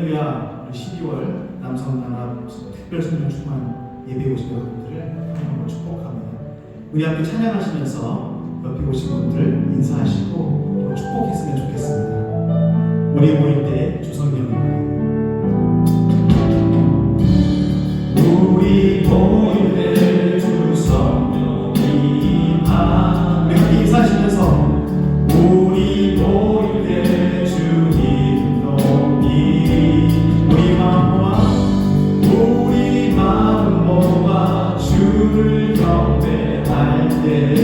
할렐루야 12월 남성단합 특별성령 충만 예배 오신 여러분들을 한번 축복합니다. 우리 함께 찬양하시면서 옆에 오신 분들 인사하시고 또 축복했으면 좋겠습니다. 우리 모일 때 주성령입니다. 우리 모일 때 주성령이 우리 함께 인사하시면서 우리 모일 때 주님 nom이 우리 마음 모아 주를 경배할 때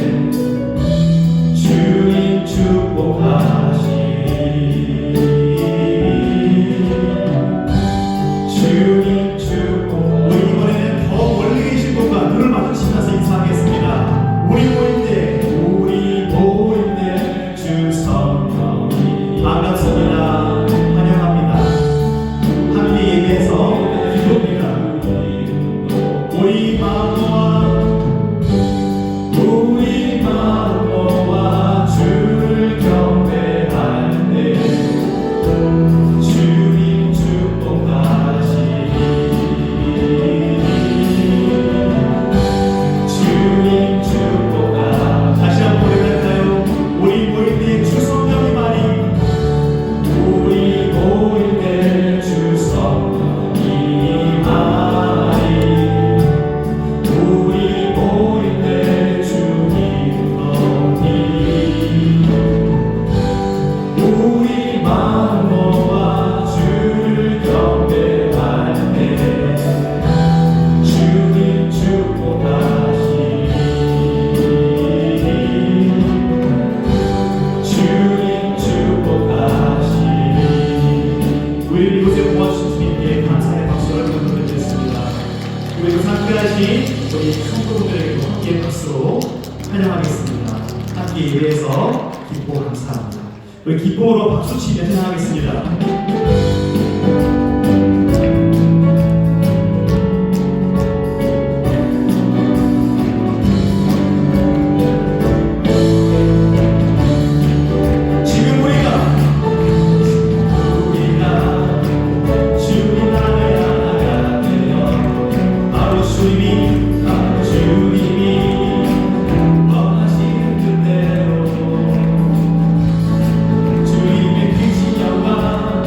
주님 축복하시 주님 축복. 우리 이번에는 더 멀리 계신 분과 눈을 마주치면서 인사하겠습니다. 우리 모일 때 주성령이 반갑습니다. 환영합니다. 함께 예배해서 기도합니다. 우리 마음 모아 주를 경배할 때 주님 축복하시 주님 축복하. 다시 한번 고백할까요? 우리 모일 때 주성령이 많이 우리 모일 때 주성령이 많이 우리 모일 때 주님 nom이 우리 마음 모아 주를 경배할 때 주님 축복하시 주님 축복하시. 우리를 이곳에 모아주신 주님께 감사의 박수를 보내드리겠습니다. 우리 이곳 함께하신 우리 성도분들에게도 함께 박수로 환영하겠습니다. 함께 예배해서 기뻐 감사합니다. 우리 기쁨으로 박수치며 찬양하겠습니다. 주님의 크신 영광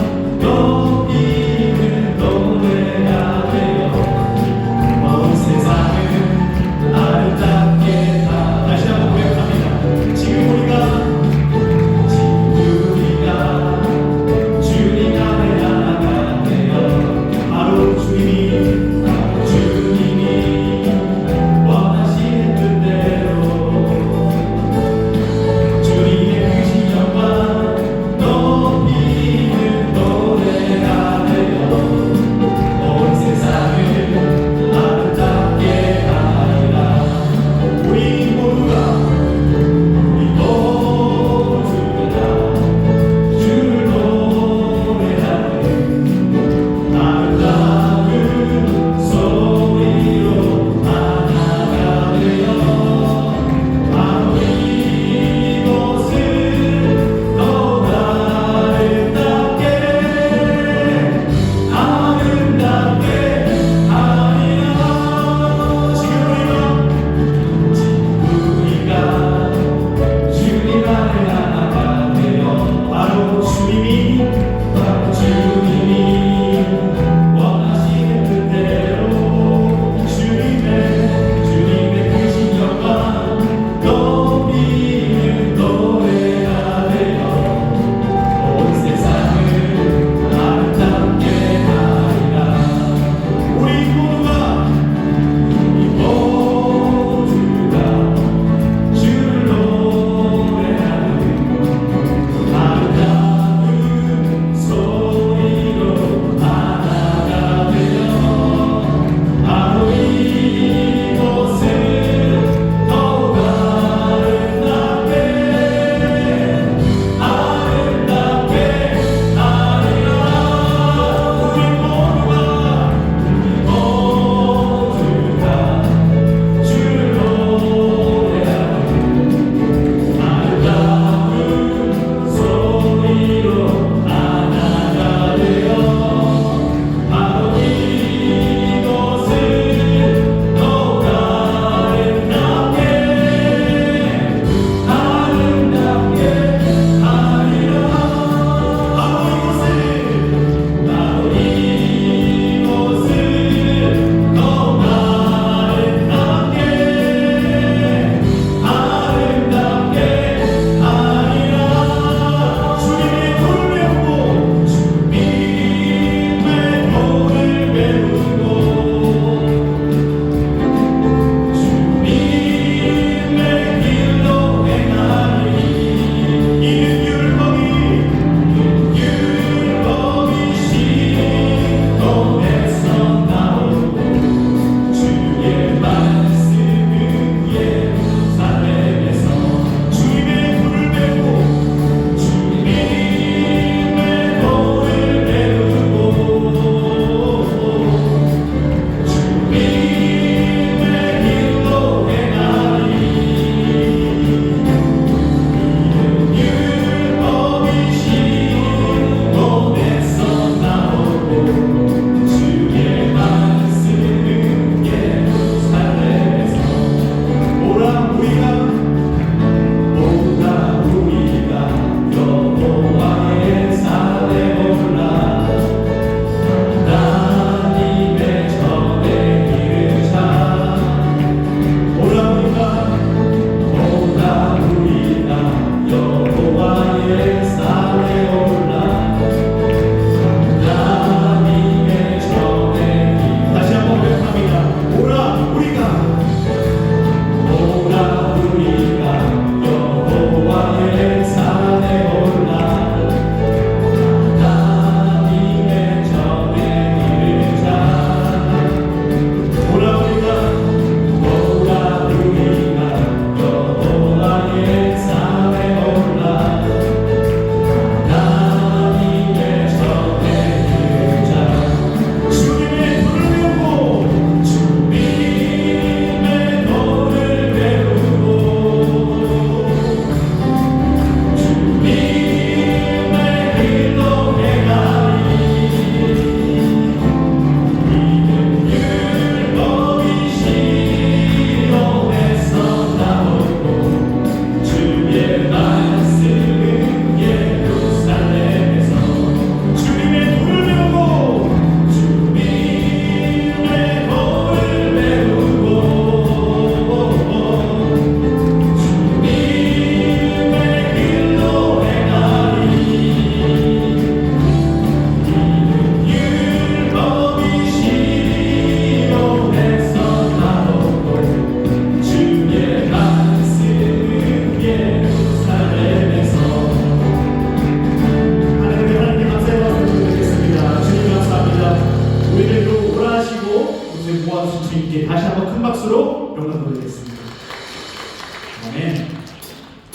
아멘.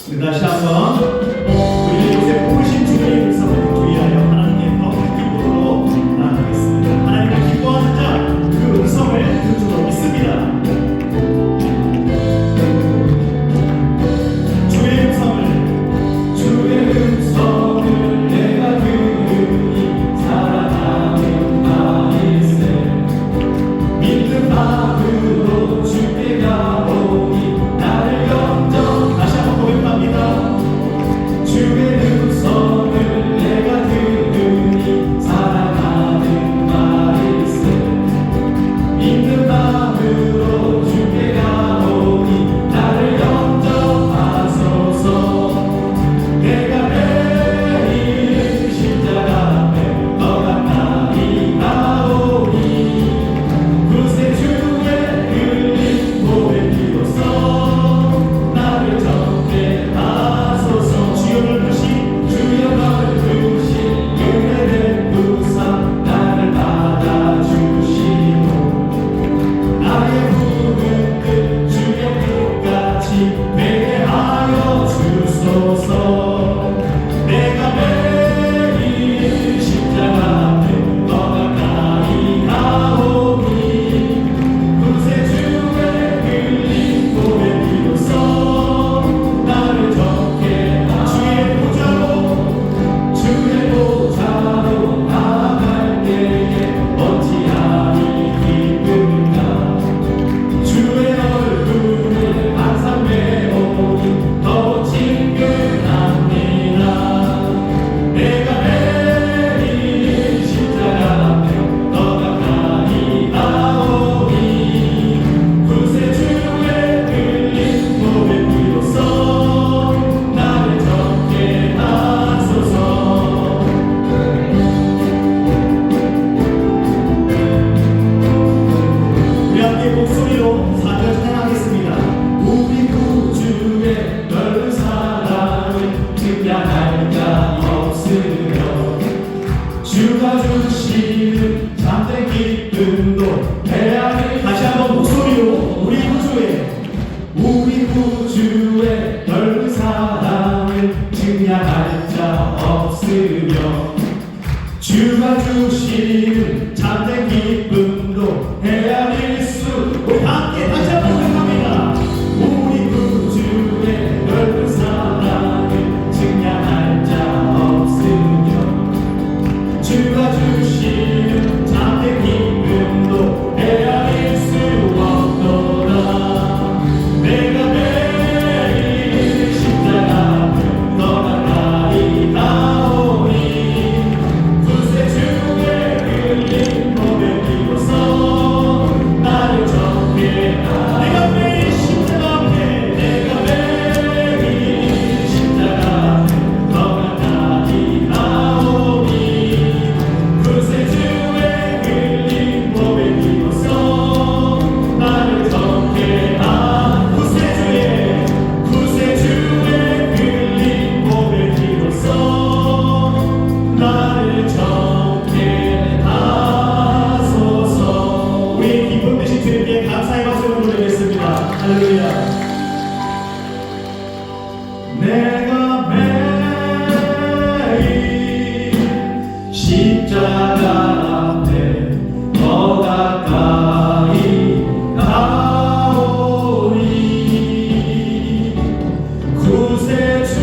우리 다시 한번 우리 요새 부으신 주의 음성을 듣기 위하여 하나님께 더 큰 기쁨으로 나아가겠습니다. 하나님을 기뻐하는 자 그 음성을 들을 줄로 믿습니다. 주의 음성을 내가 들으니 살아가는 나일세. 믿는 마음으로 주께 가오니 나를 영접. 다시 한번 고백합니다. 주의 음성을 내가 들으니 살아가는 나일세. 믿는 마음으로 주께 가오니 나를 영접하소서. 내가 매일 십자가 앞에 더 가까이 가오니 구세주의 흘린 보혈 피로써 나를 정죄 하소서. 주여 넓으신 은혜를 부사 나를 받아주시고 나의 부은 끝 주의 끝까지 되게 하여 주소서. 내가 매일 십자가 앞에 더 가까이 가오니 구세주의 흘린 보혈 피로써 나를 정케 주의 보좌로 나아갈 때에 어찌하니 기쁜가. 주의 얼굴을 항상 배우니 더 친근합니다. 내가 매일 십자가 앞에 더 가까이 가오니 구세주의 흘린 보혈 피로써 나를 정케 하소서. 우리 함께 목소리로 사절 찬양하겠습니다. 우리 구주의 넓은 사랑을 증량할 자 없으며 주가 주시는 참된 기쁨도 헤아릴. 다시 한번 목소리로 우리 구주의 넓은 사랑을 증량할 자 없으며 주가 주시는 참된 기쁨도 헤아릴 수. 우리 함께 다시 한번 고백합니다. 우리 구주의 넓은 사랑을 증량할 자 없으며 주가 주시는 참된 기쁨도 헤아릴 수 없도다. 내가 매일 십자가 앞에 더 가까이 가오니 구세주의 흘린 보혈 피로써 나를 정케 하소서. 내가 매일 십자가 앞에 더 가까이 가오니 구세주의 흘린 보혈 피로써 나를 정케 구세주의 흘린 보혈 피로써 나를 정케 하소서. 우리 기쁨 되신 주님께 감사의 박수를 보내겠습니다. 할렐루야. 내가 매일 십자가 앞에 더 가까이 가오니 구세주의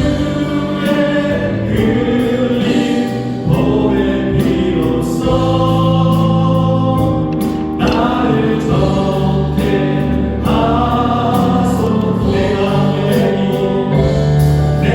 흘린 보혈 피로써 나를 정케 하소서. 내가 매일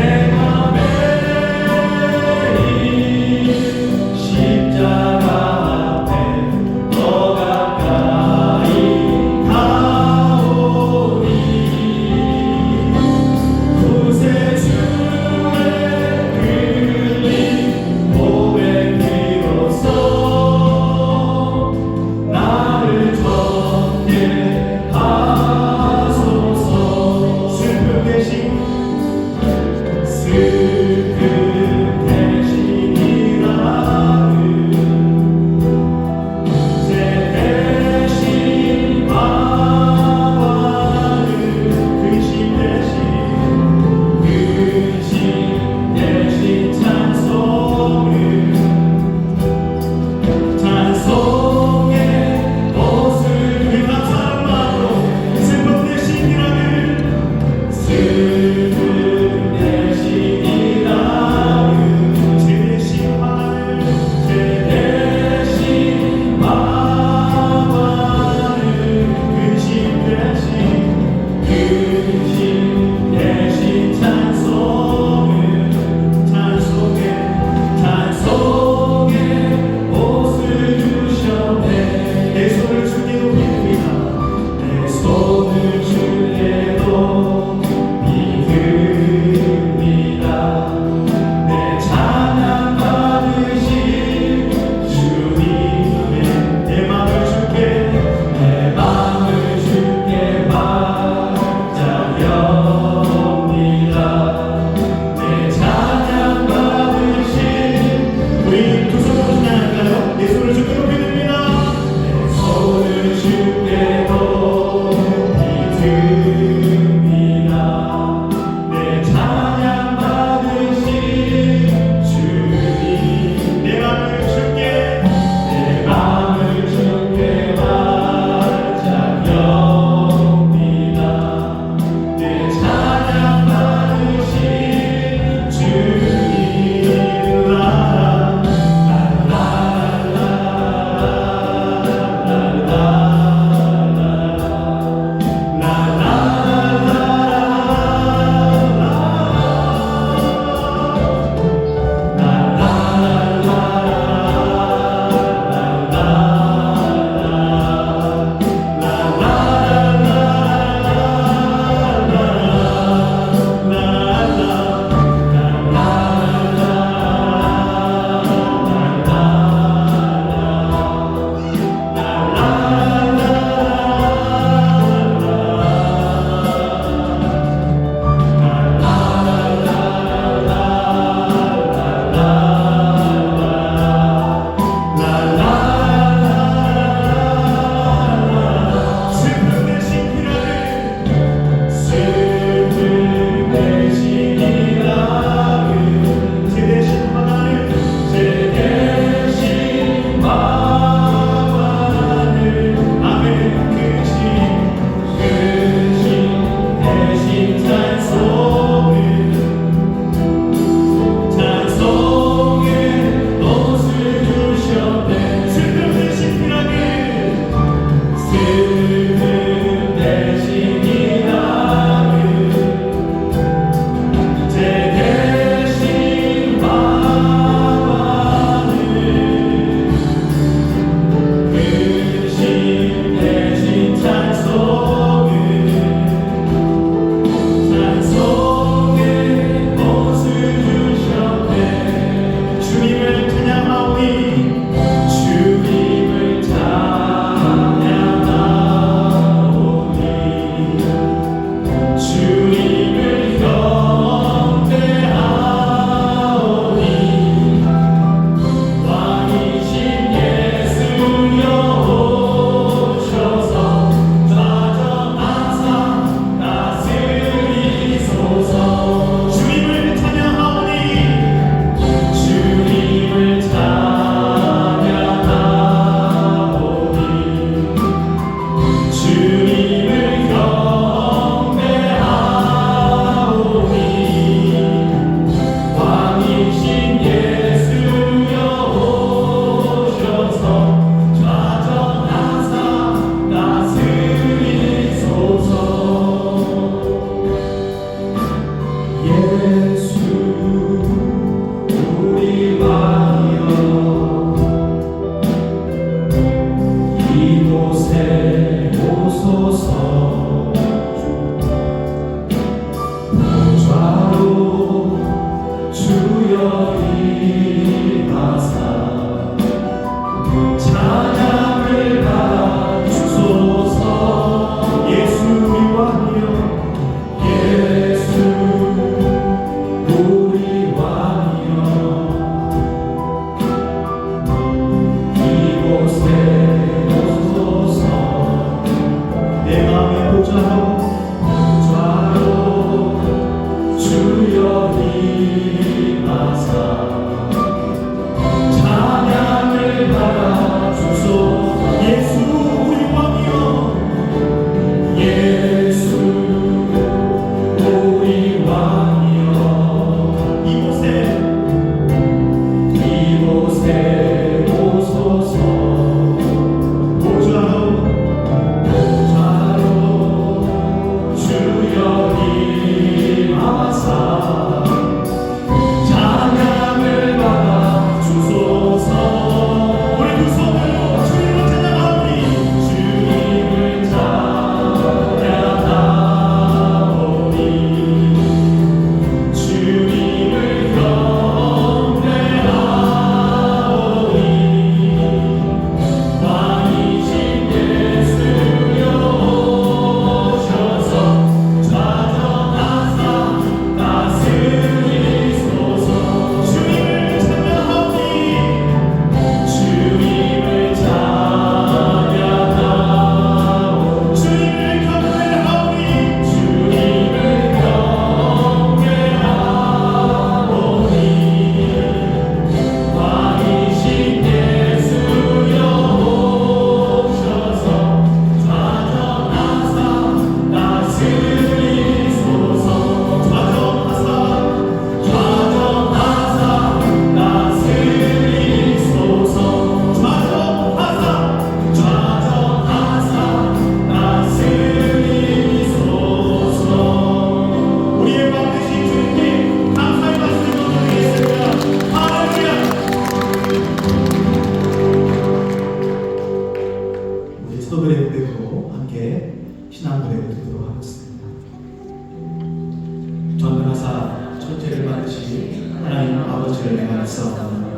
하시지 하나님 아버지를 내가 믿사오나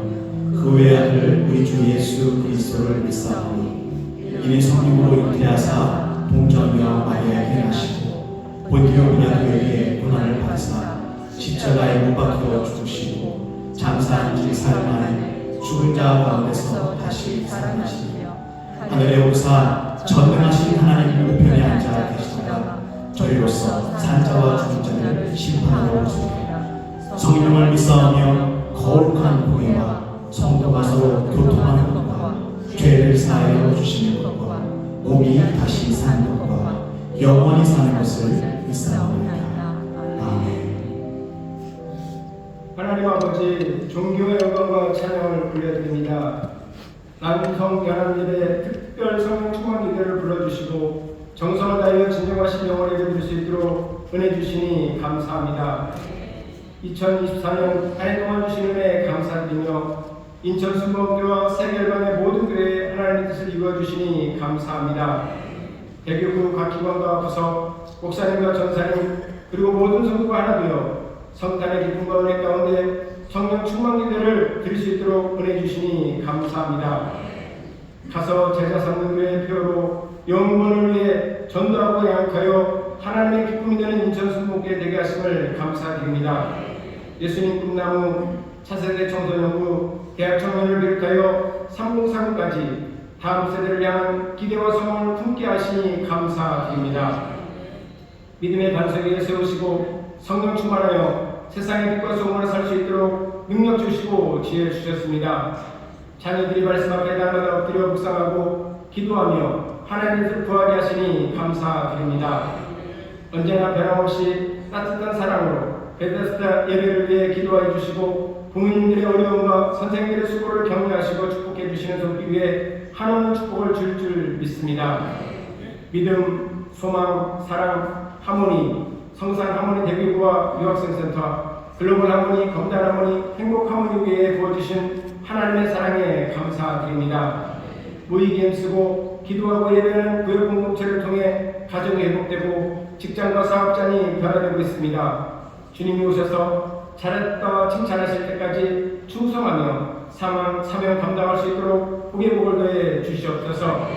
그 외의 아들 우리 주 예수 그리스도를 믿사오니 이는 성령으로 잉태하사 동정녀 마리아에게 나시고 본디오 빌라도에게 고난을 받으사 십자가에 못 박혀 죽으시고 장사한 지 사흘 만에 죽은 자 가운데서 다시 살아나시며 하늘에 오르사 전능하신 하나님 우편에 앉아 계시다가 저희로서 산자와 죽은 자를 심판하러 오시리라. 성령을 믿사오며 거룩한 공예와 성도가 서로 교통하는 것과 죄를 사하여 주시는 것과 몸이 다시 사는 것과 영원히 사는 것을 믿사옵나이다. 아멘. 하나님 아버지, 존귀와 영광과 찬양을 올려드립니다. 남성 연합예배 특별 성령 충만 기도를 불러주시고 정성을 다하여 진정하신 영혼을 예배드릴 수 있도록 은혜 주시니 감사합니다. 2024년 한 해 동안 주신 은혜에 감사드리며 인천 순복교와 세계열방의 모든 교회에 하나님의 뜻을 이루어주시니 감사합니다. 대교구 각 기관과 부서, 목사님과 전사님 그리고 모든 성도가 하나 되어 성탄의 기쁨과 은혜 가운데 성령 충만 기도를 드릴 수 있도록 은혜 주시니 감사합니다. 가서 제자 삼는 교회의 표로 영혼을 위해 전도하고 양육하여 하나님의 기쁨이 되는 인천 순복교에 되게 하심을 감사드립니다. 예수님 꿈나무, 차세대 청소년부, 대학 청년을 비롯하여 3039까지 다음 세대를 향한 기대와 소망을 품게 하시니 감사드립니다. 믿음의 반석 위에 세우시고 성령 충만하여 세상의 빛과 소망을 살 수 있도록 능력 주시고 지혜 주셨습니다. 자녀들이 말씀 앞에 날마다 엎드려 묵상하고 기도하며 하나님의 뜻을 구하게 하시니 감사드립니다. 언제나 변함없이 따뜻한 사랑으로 베데스다 예배를 위해 기도해 주시고 부모님들의 어려움과 선생님들의 수고를 격려하시고 축복해 주시는 손길 위에 한없는 축복을 줄 믿습니다. 믿음, 소망, 사랑, 하모니, 성산 하모니 대교구와 유학생센터, 글로벌 하모니, 검단 하모니, 행복 하모니 위에 부어주신 하나님의 사랑에 감사드립니다. 모이기 힘쓰고 기도하고 예배하는 구역 공동체를 통해 가정이 회복되고 직장과 사업장이 변화되고 있습니다. 주님이 오셔서 잘했다 칭찬하실 때까지 충성하며 사명 감당할 수 있도록 복의 복을 더해 주시옵소서.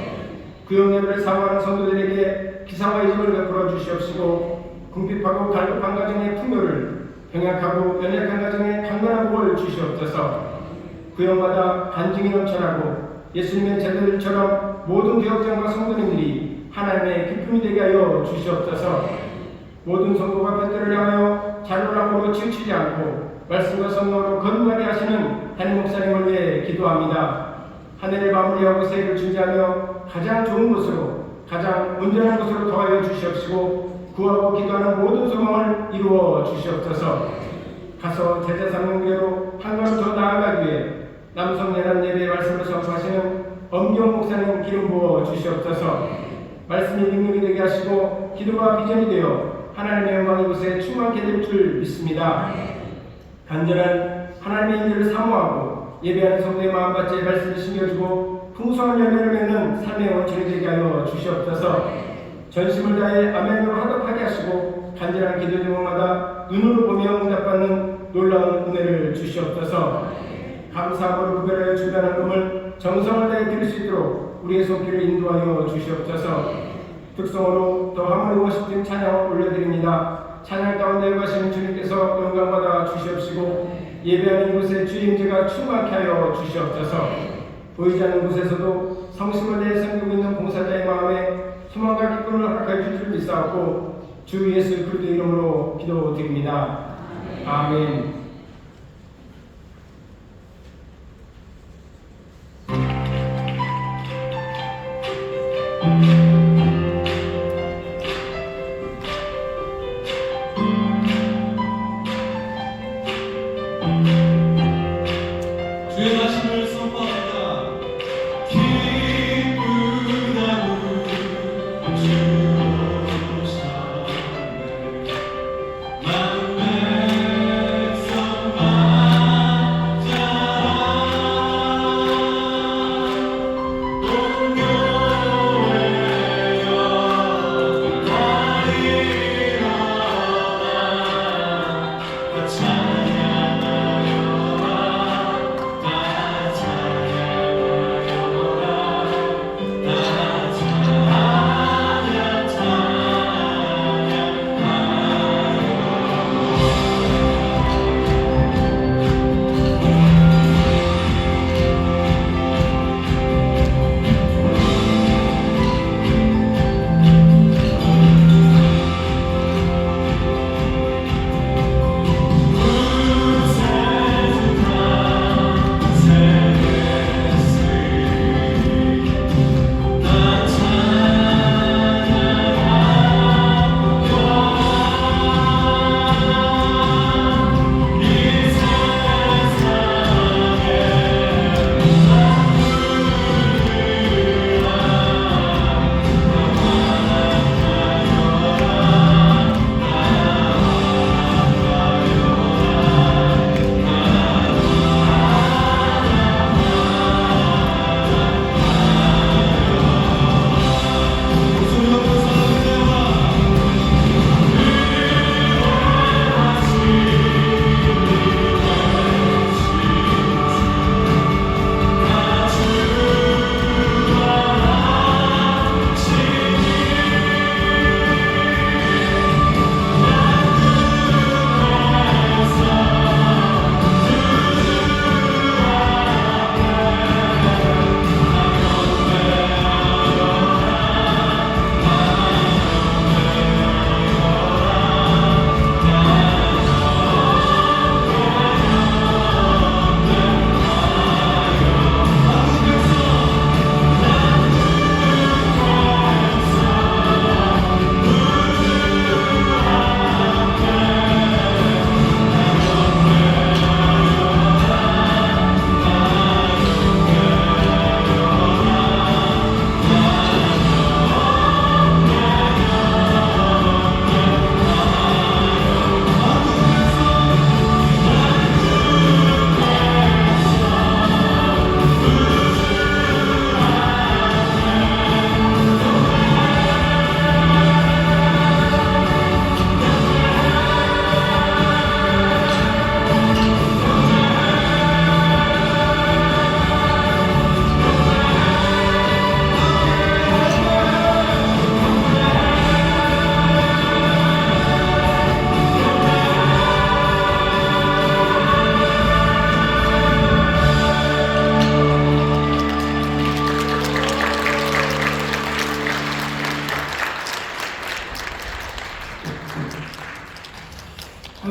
구역 예배를 사모하는 성도들에게 기사와 이집을 베풀어 주시옵시고 궁핍하고 갈급한 가정의 풍요를 병약하고 연약한 가정에 강건한 복을 주시옵소서. 구역마다 간증이 넘쳐나고 예수님의 제자들처럼 모든 교역장과 성도님들이 하나님의 기쁨이 되게 하여 주시옵소서. 모든 성도가 뱃들을 향하여 자료라고로 치우치지 않고 말씀과 성령으로 거듭나게 하시는 담임 목사님을 위해 기도합니다. 한 해를 마무리하고 새해를 준비하며 가장 좋은 곳으로 가장 온전한 곳으로 더하여 주시옵시고 구하고 기도하는 모든 소망을 이루어 주시옵소서. 가서 제자 삼명교회로 한 걸음 더 나아가기 위해 남성 연합 예배의 말씀을 선포하시는 엄경 목사님 기름 부어 주시옵소서. 말씀이 능력이 되게 하시고 기도가 비전이 되어 하나님의 영광 이곳에 충만케 될 줄 믿습니다. 간절한 하나님의 인들을 사모하고 예배하는 성도의 마음밭에 말씀을 심겨주고 풍성한 열매를 맺는 삶의 원천이 되게 하여 주시옵소서. 전심을 다해 아멘으로 화답하게 하시고 간절한 기도 제목마다 눈으로 보며 응답받는 놀라운 은혜를 주시옵소서. 감사함으로 구별하여 준비하는 음을 정성을 다해 드릴 수 있도록 우리의 손길을 인도하여 주시옵소서. 특성으로 더 하모니 워십팀 찬양을 올려드립니다. 찬양 가운데 가시는 주님께서 영광받아 주시옵시고 예배하는 이곳에 주의 임재가 충만케 하여 주시옵소서. 보이지 않는 곳에서도 성심을 다해 섬기고 있는 봉사자의 마음에 소망과 기쁨을 허락하여 주실 줄 믿사옵고 주 예수 그리스도 이름으로 기도드립니다. 아멘. 주의 말씀을 선포합니다. 기쁘다고 주옵사네 마음에서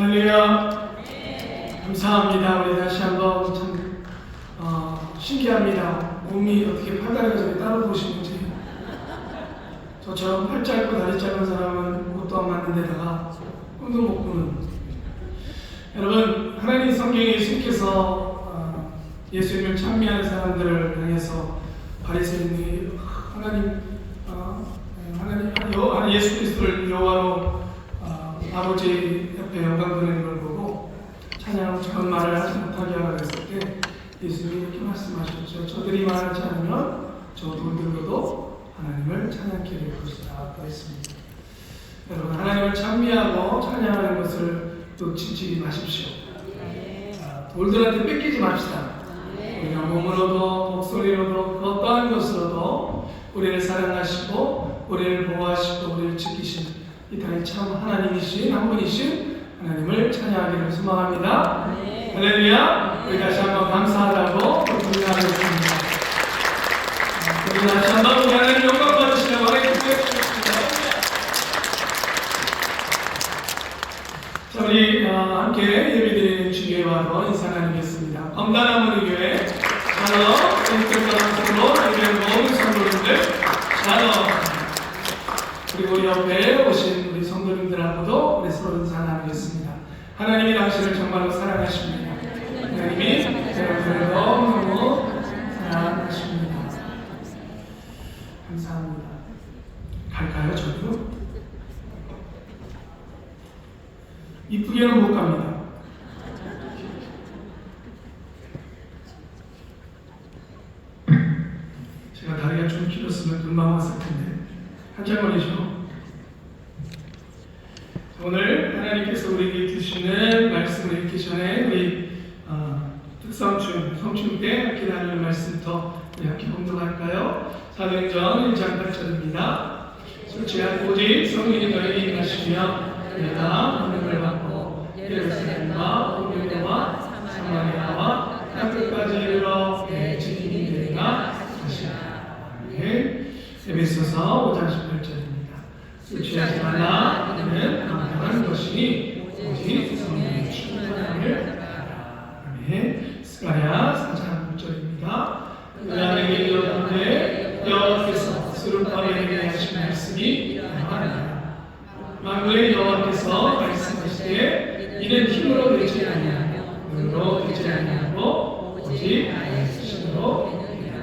할렐루야. 감사합니다. 우리 다시 한번 참 신기합니다. 몸이 어떻게 팔다리가 저렇게 따로 보시는지. 저처럼 팔 짧고 다리 짧은 사람은 옷도 안 맞는 데다가 꿈도 못 꾸는. 여러분, 하나님 성경에 예수님께서 예수님을 찬미하는 사람들을 향해서 바리새인들이 예수 그리스도를 여호와로 아버지 옆에 영광 드리는 걸 보고 찬양 저런 말을 하지 못하게 하라 그랬을 때 예수님이 이렇게 말씀하셨죠. 저들이 말하지 않으면 저 돌들로도 하나님을 찬양케 될 것이다 그랬습니다. 여러분, 하나님을 찬미하고 찬양하는 것을 놓치지 마십시오. 돌들한테 뺏기지 맙시다. 우리가 몸으로도 목소리로도 그 어떠한 것으로도 우리를 사랑하시고 우리를 보호하시고 우리를 지키신 이 땅의 참 하나님이신 한 분이신 하나님을 찬양하기를 소망합니다. 할렐루야. 우리 다시 한번 감사하다고 기도하겠습니다. 우리 다시 한번 우리 하나님 영광 받으시려고 하나님 기도해 주십시오. 자, 우리 함께 예배드리는 주교회 와서 인사 나누겠습니다. 검단나무리 교회 샬롬, 인격사랑으로 예배하는 모든 성도님들 샬롬. 그리고 우리 옆에 오신 우리 성도님들하고도 우리 서로 인사 나누겠습니다. 하나님이 당신을 정말로 사랑하십니다. 하나님이 여러분을 너무너무 사랑하십니다. 감사합니다. 갈까요, 저도? 이쁘게는 못 갑니다. 제가 다리가 좀 길었으면 금방 왔을 텐데 한참 걸리죠. 오늘 하나님께서 우리에게 주시는 말씀을 읽기 전에 우리 특성충 성충 때 함께 나눌 말씀부터 우리 함께 공독할까요? 사도행전 1장 8절입니다. 솔직한 오직 성령이 너희에게 임하시며 내가 능력을 받고 예루살렘과 온유대와 사마리아와 땅끝까지 이르러 내 증인이 되리라 하시니라. 아멘. 에베소서 5장 18절입니다. 술 취하지 말라. 이는 감당한 것이니 오직 성령의 충만함을 받아라. 아멘. 스가랴 4장 9절입니다. 그날에게 이르렀는데 여호와께서 스룹바벨에게 하신 말씀이 이러하니라. 만군의 여호와께서 말씀하시되 이는 힘으로 되지 아니하며 눈으로 되지 아니하고 오직 나의 뜻으로 되느니라.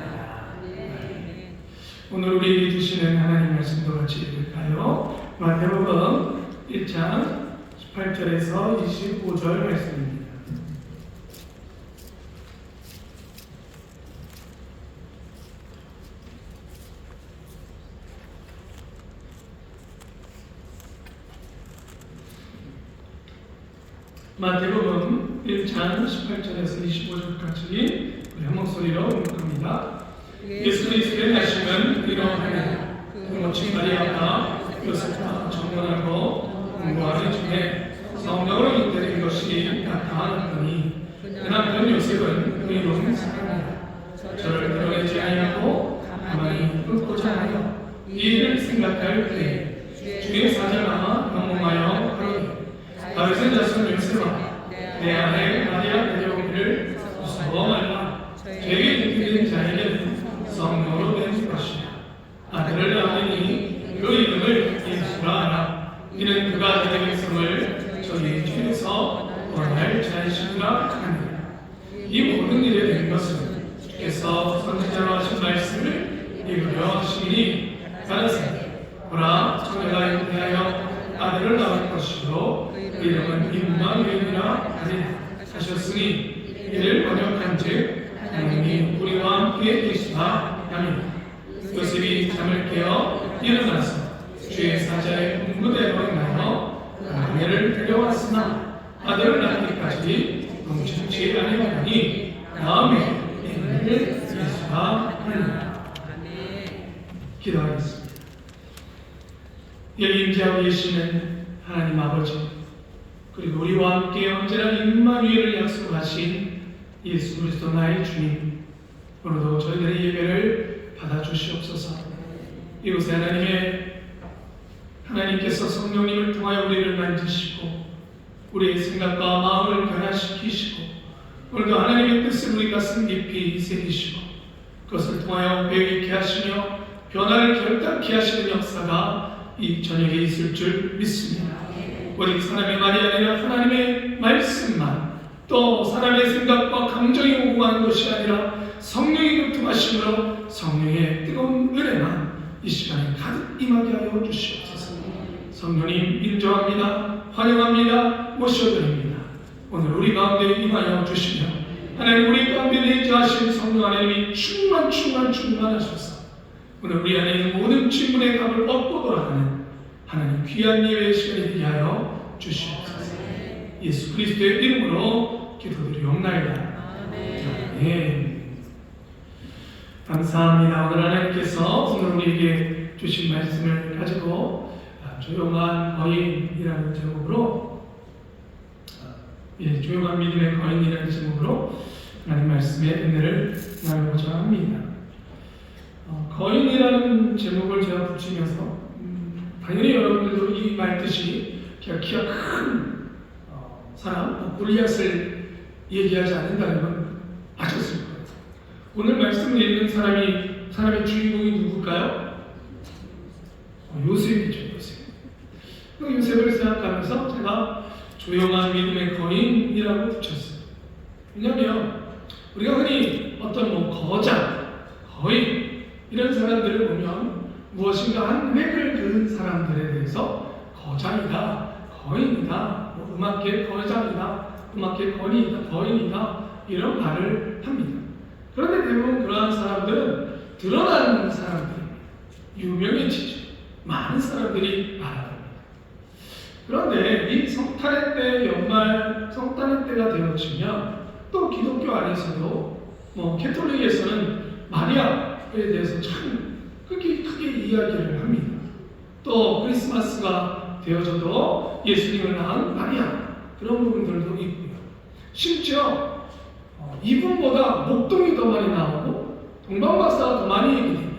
오늘 우리에게 주시는 하나님 말씀도 같이 읽을까요? 마태복음 1장 18절에서 25절 말씀입니다. 마태복음 1장 18절에서 25절까지 우리 한 목소리로 읽습니다. 예수 그리스도의 말씀은 이러하니라. 모친 마리아가 요셉과 정혼하고 공부하는 중에 성령으로 잉태된 것이 나타났더니 그 남편 요셉은 의로운 사람이라. 저를 드러내지 아니하고 가만히 끊고자 하여 이 일을 생각할 때에 주의 사자가 영몽하여 가로되 다윗의 자손 요셉아, 내 아내 마리아 데려오기를 무서워 말라. 죄에 잉태된 자에게는 성령으로 된 것이야. 아들을 낳으니 그 이름을 예수라 하라. 이는 그가 자기 백성을 저희 죄에서 구원할 자이시니라 하니라. 이 모든 일에 된 것은 주께서 선지자로 하신 말씀을 이루려 하시니 가라사대 보라, 처녀가 잉태하여 아들을 낳을 것이요 그 이름은 임마누엘이라 하리라 하셨으니 이를 번역한즉 하나님이 우리와 함께 계시다 하니라. 요셉이 잠을 깨어 일어나서 주의 사자의 공부대로 인하여 아내를 데려왔으나 아들을 낳기까지 동침치 아니하니 다음에 이를 예수가 하니라. 기도하겠습니다. 여기 임재하고 계시는 하나님 아버지, 그리고 우리와 함께 언제나 임마누엘을 약속하신 예수 그리스도 나의 주님, 오늘도 저희들의 예배를 받아주시옵소서. 이곳에 하나님께서 성령님을 통하여 우리를 만지시고 우리의 생각과 마음을 변화시키시고 오늘도 하나님의 뜻을 우리 가슴 깊이 새기시고 그것을 통하여 배우게 하시며 변화를 결단케 하시는 역사가 이 저녁에 있을 줄 믿습니다. 오직 사람의 말이 아니라 하나님의 말씀만, 또 사람의 생각과 감정이 오고하는 것이 아니라 성령이 교통하심으로 성령의 뜨거운 은혜만 이 시간에 가득 임하게 하여 주시옵소서. 성령님 인정합니다. 환영합니다. 모셔드립니다. 오늘 우리 가운데 임하여 주시며 하나님 우리 가운데 내주하신 성령 하나님이 충만하셔서 오늘 우리 안에 있는 모든 질문의 답을 얻고 돌아가는 하나님 귀한 예배의 시간이 되게 하여 주시옵소서. 예수 그리스도의 이름으로 기도드리옵나이다. 아멘. 감사합니다. 오늘 하나님께서 오늘 우리에게 주신 말씀을 가지고 조용한 거인이라는 제목으로 조용한 믿음의 거인이라는 제목으로 하나님 말씀의 은혜를 나누고자 합니다. 거인이라는 제목을 제가 붙이면서 당연히 여러분들도 이 말 뜻이 키가 큰 사람 골리앗을 얘기하지 않는다는 건 아셨을 거예요. 오늘 말씀을 읽는 사람의 주인공이 누굴까요? 요셉이죠. 요셉을 생각하면서 제가 조용한 믿음의 거인이라고 붙였어요. 왜냐하면 우리가 흔히 어떤 거장, 거인 이런 사람들을 보면 무엇인가 한 획을 그은 사람들에 대해서 거장이다, 거인이다, 음악계 거장이다, 음악계 거인이다 이런 말을 합니다. 그런데 대부분 그러한 사람들은 드러나는 사람들입니다. 유명해지죠. 많은 사람들이 알아갑니다. 그런데 이 성탄의 때 연말 성탄의 때가 되어지면 또 기독교 안에서도 캐톨릭에서는 마리아에 대해서 참 크게 이야기를 합니다. 또 크리스마스가 되어져도 예수님을 낳은 마리아 그런 부분들도 있고요. 심지어 이분보다 목동이 더 많이 나오고 동방박사가 더 많이 얘기됩니다.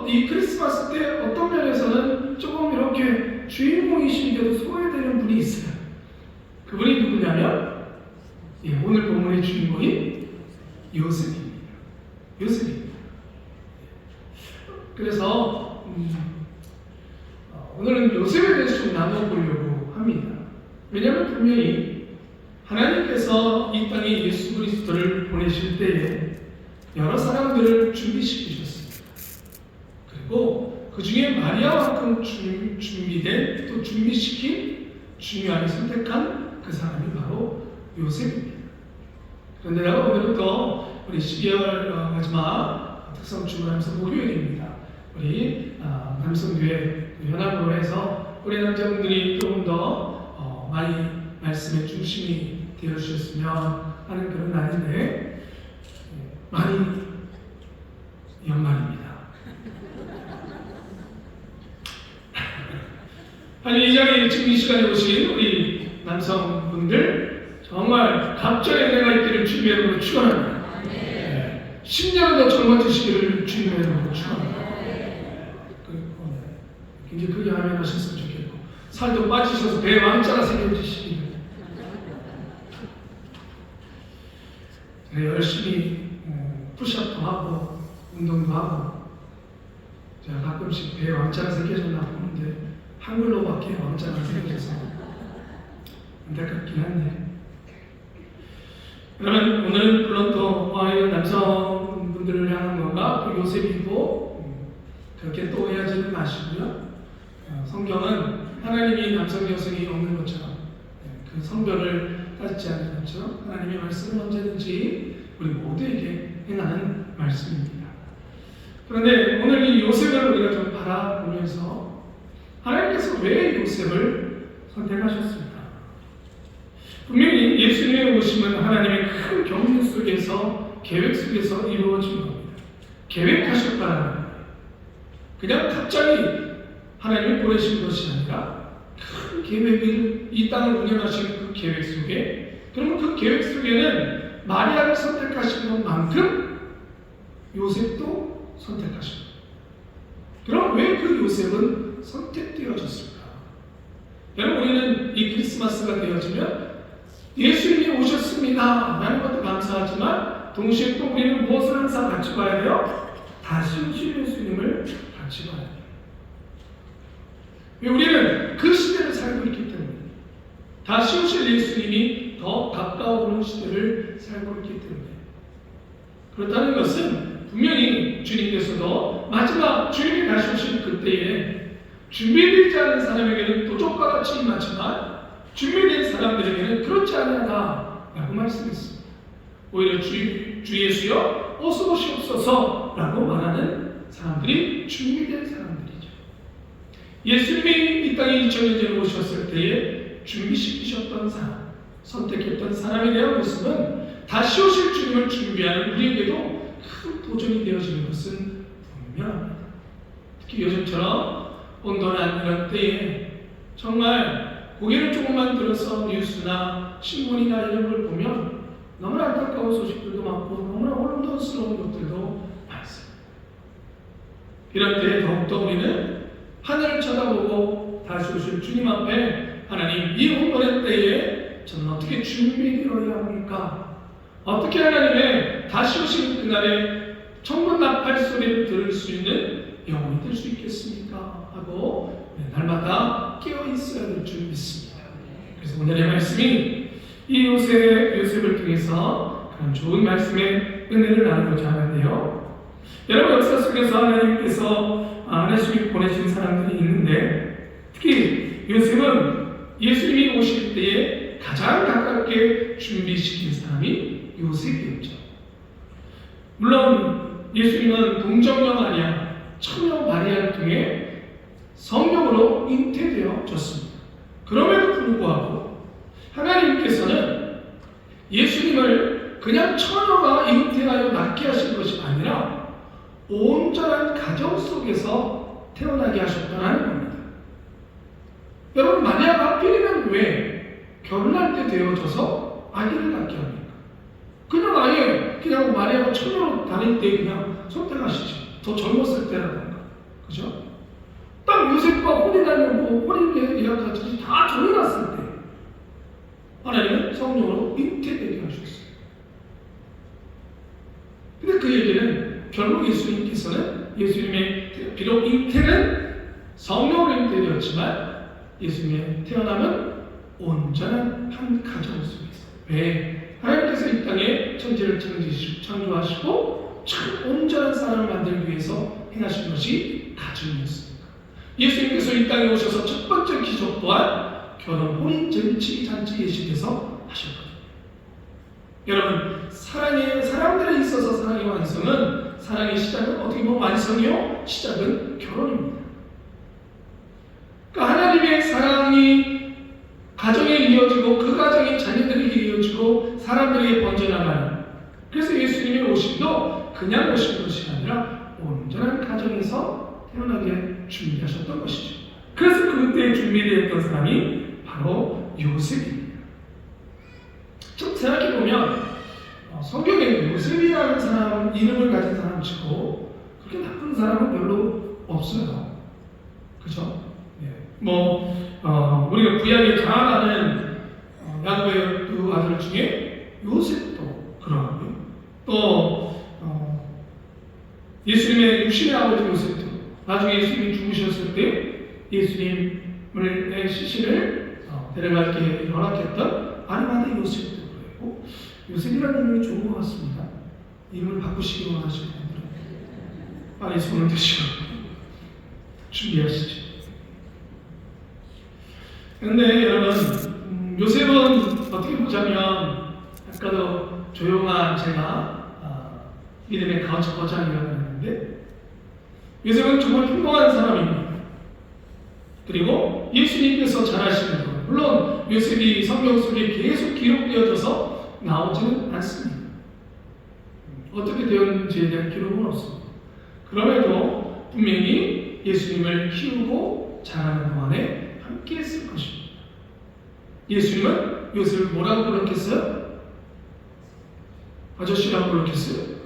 이 크리스마스 때 어떤 면에서는 조금 이렇게 주인공이신데도 소외되는 분이 있어요. 그분이 누구냐면 오늘 본문의 주인공이 요셉입니다. 요셉입니다. 그래서 오늘은 요셉에 대해서 좀 나눠보려고 합니다. 왜냐하면 분명히 하나님께서 이 땅에 예수 그리스도를 보내실 때에 여러 사람들을 준비시키셨습니다. 그리고 그 중에 마리아만큼 준비된 또 준비시킨 중요하게 선택한 그 사람이 바로 요셉입니다. 그런데 내가 오늘은 또 우리 12월 마지막 특성 주문하면서 목요일입니다. 우리 남성교회 연합으로 해서 우리 남자분들이 조금 더 많이 말씀의 중심이 되어주셨으면 하는 그런 날인데 많이 연말입니다. 아니 이 자리에 지금 이 시간에 오신 우리 남성분들 정말 갑자기 은혜가 있기를 주님의 이름으로 축원합니다. 10년은 더 젊어지시기를 주님의 이름으로 축원합니다. 굉장히 크게 하면 하셨으면 좋겠고 살도 빠지셔서 배에 왕자가 생겨지시기를 열심히 푸시업도 하고 운동도 하고 제가 가끔씩 배에 왕자가 생겨졌나 보는데 한글로밖에 왕자가 생겨져서 안타깝긴 한데 그러면 오늘은 물론 또 남성분들을 향한 건가 또 요셉이고 그렇게 또 오해하지는 마시고요. 성경은 하나님이 남성 여성이 없는 것처럼 그 성별을 따지지 않는 것처럼 하나님의 말씀은 언제든지 우리 모두에게 행하는 말씀입니다. 그런데 오늘 이 요셉을 우리가 좀 바라보면서 하나님께서 왜 요셉을 선택하셨습니까? 분명히 예수님의 오심은 하나님의 큰 경륜 속에서 계획 속에서 이루어진 겁니다. 계획하셨다는 거예요. 그냥 갑자기 하나님이 보내신 것이 아니라 큰 계획을 이 땅을 운영하시는 그 계획 속에 그러면 그 계획 속에는 마리아를 선택하신 것만큼 요셉도 선택하신 거예요. 그럼 왜 그 요셉은 선택되어졌을까? 여러분, 우리는 이 크리스마스가 되어지면 예수님이 오셨습니다 라는 것도 감사하지만 동시에 또 우리는 무엇을 항상 같이 봐야 돼요? 다시 오실 예수님을 같이 봐야 돼요. 왜? 우리는 그 시대를 살고 있기 때문에, 다시 오실 예수님이 더 가까워오는 시대를 살고 있기 때문에. 그렇다는 것은 분명히 주님께서도 마지막 주님이 다시 오실 그때에 준비되지 않은 사람에게는 도적과 같이 임하지만 준비된 사람들에게는 그렇지 아니하다라고 말씀했습니다. 오히려 주 예수여 어서 오시옵소서라고 말하는 사람들이 준비된 사람들이죠. 예수님이 이 땅에 2000년 전에 오셨을 때에 준비시키셨던 사람, 선택했던 사람에 대한 모습은 다시 오실 주님을 준비하는 우리에게도 큰 도전이 되어지는 것은 분명합니다. 특히 요즘처럼 온도난 이런 때에 정말 고개를 조금만 들어서 뉴스나 신문이나 이런 걸 보면 너무나 안타까운 소식들도 많고 너무나 혼돈스러운 것들도 많습니다. 이런 때에 더욱더 우리는 하늘을 쳐다보고 다시 오실 주님 앞에 하나님, 이 혼돈의 때에 저는 어떻게 준비되어야 합니까? 어떻게 하나님의 다시 오신 그날에 천군 나팔 소리를 들을 수 있는 영혼이 될 수 있겠습니까? 하고 날마다 깨어 있어야 될 줄 믿습니다. 그래서 오늘의 말씀이 이 요셉을 통해서 그런 좋은 말씀의 은혜를 나누고자 하는데요. 여러분, 역사 속에서 하나님이 보내신 사람들이 있는데, 특히 요셉은 예수님이 오실 때에 가장 가깝게 준비시킨 사람이 요셉이었죠. 물론 예수님은 동정녀 마리아, 처녀 마리아를 통해 성령으로 잉태되어졌습니다. 그럼에도 불구하고 하나님께서는 예수님을 그냥 처녀가 잉태하여 낳게 하신 것이 아니라 온전한 가정 속에서 태어나게 하셨다는 겁니다. 여러분, 마리아가 하필이면 왜 결혼할 때 되어져서 아기를 낳게 합니까? 그냥 아예 그냥 마리아가 처녀로 다닐 때 그냥 선택하시죠. 더 젊었을 때라든가, 그죠? 딱 요셉과 혼인하려고 혼인 예약까지 다 정해놨을 때 하나님은 성령으로 잉태되게 하셨어요. 근데 그 얘기는 결국 예수님께서는 예수님의 비록 잉태는 성령으로 잉태되었지만 예수님의 태어남은 온전한 한 가정 속에서. 왜? 하나님께서 이 땅에 천지를 창조하시고 참 온전한 사람을 만들기 위해서 행하신 것이 가정이었습니다. 예수님께서 이 땅에 오셔서 첫 번째 기적 또한 결혼 혼인 잔치 예식에서 하셨거든요. 여러분, 사람들에 있어서 사랑의 완성은, 사랑의 시작은 어떻게 보면 완성이요, 시작은 결혼입니다. 그러니까 하나님의 사랑이 가정에 이어지고 그 가정이 자녀들에게 이어지고 사람들에게 번져나가는, 그래서 예수님의 오심도 그냥 오신 것이 아니라 온전한 가정에서 태어나게 준비하셨던 것이죠. 그래서 그때 준비되었던 사람이 바로 요셉입니다. 좀 생각해보면 성경에 요셉이라는 사람, 이름을 가진 사람 치고 그렇게 나쁜 사람은 별로 없어요. 그죠? 우리가 구약에 자라나는 야곱의 두 아들 중에 요셉도 그러고요. 또 예수님의 육신의 아버지 요셉도 나중에 예수님이 죽으셨을 때 예수님의 시신을 데려갈게 허락했던 아리마다 요셉도 그랬고, 요셉이라는 이름이 좋은 것 같습니다. 이름을 바꾸시기 원하시는 분들은 빨리 손을 드시고 준비하시죠. 그런데 여러분, 요셉은 어떻게 보자면 아까도 조용한 제가 믿음의 거장이라고 했는데, 요셉은 정말 평범한 사람입니다. 그리고 예수님께서 잘 아시는 것, 물론 요셉이 성경 속에 계속 기록되어져서 나오지는 않습니다. 어떻게 되었는지에 대한 기록은 없습니다. 그럼에도 분명히 예수님을 키우고 자라는 동안에 함께 했을 것입니다. 예수님은 요셉을 뭐라고 불렀겠어요? 아저씨라고 불렀겠어요?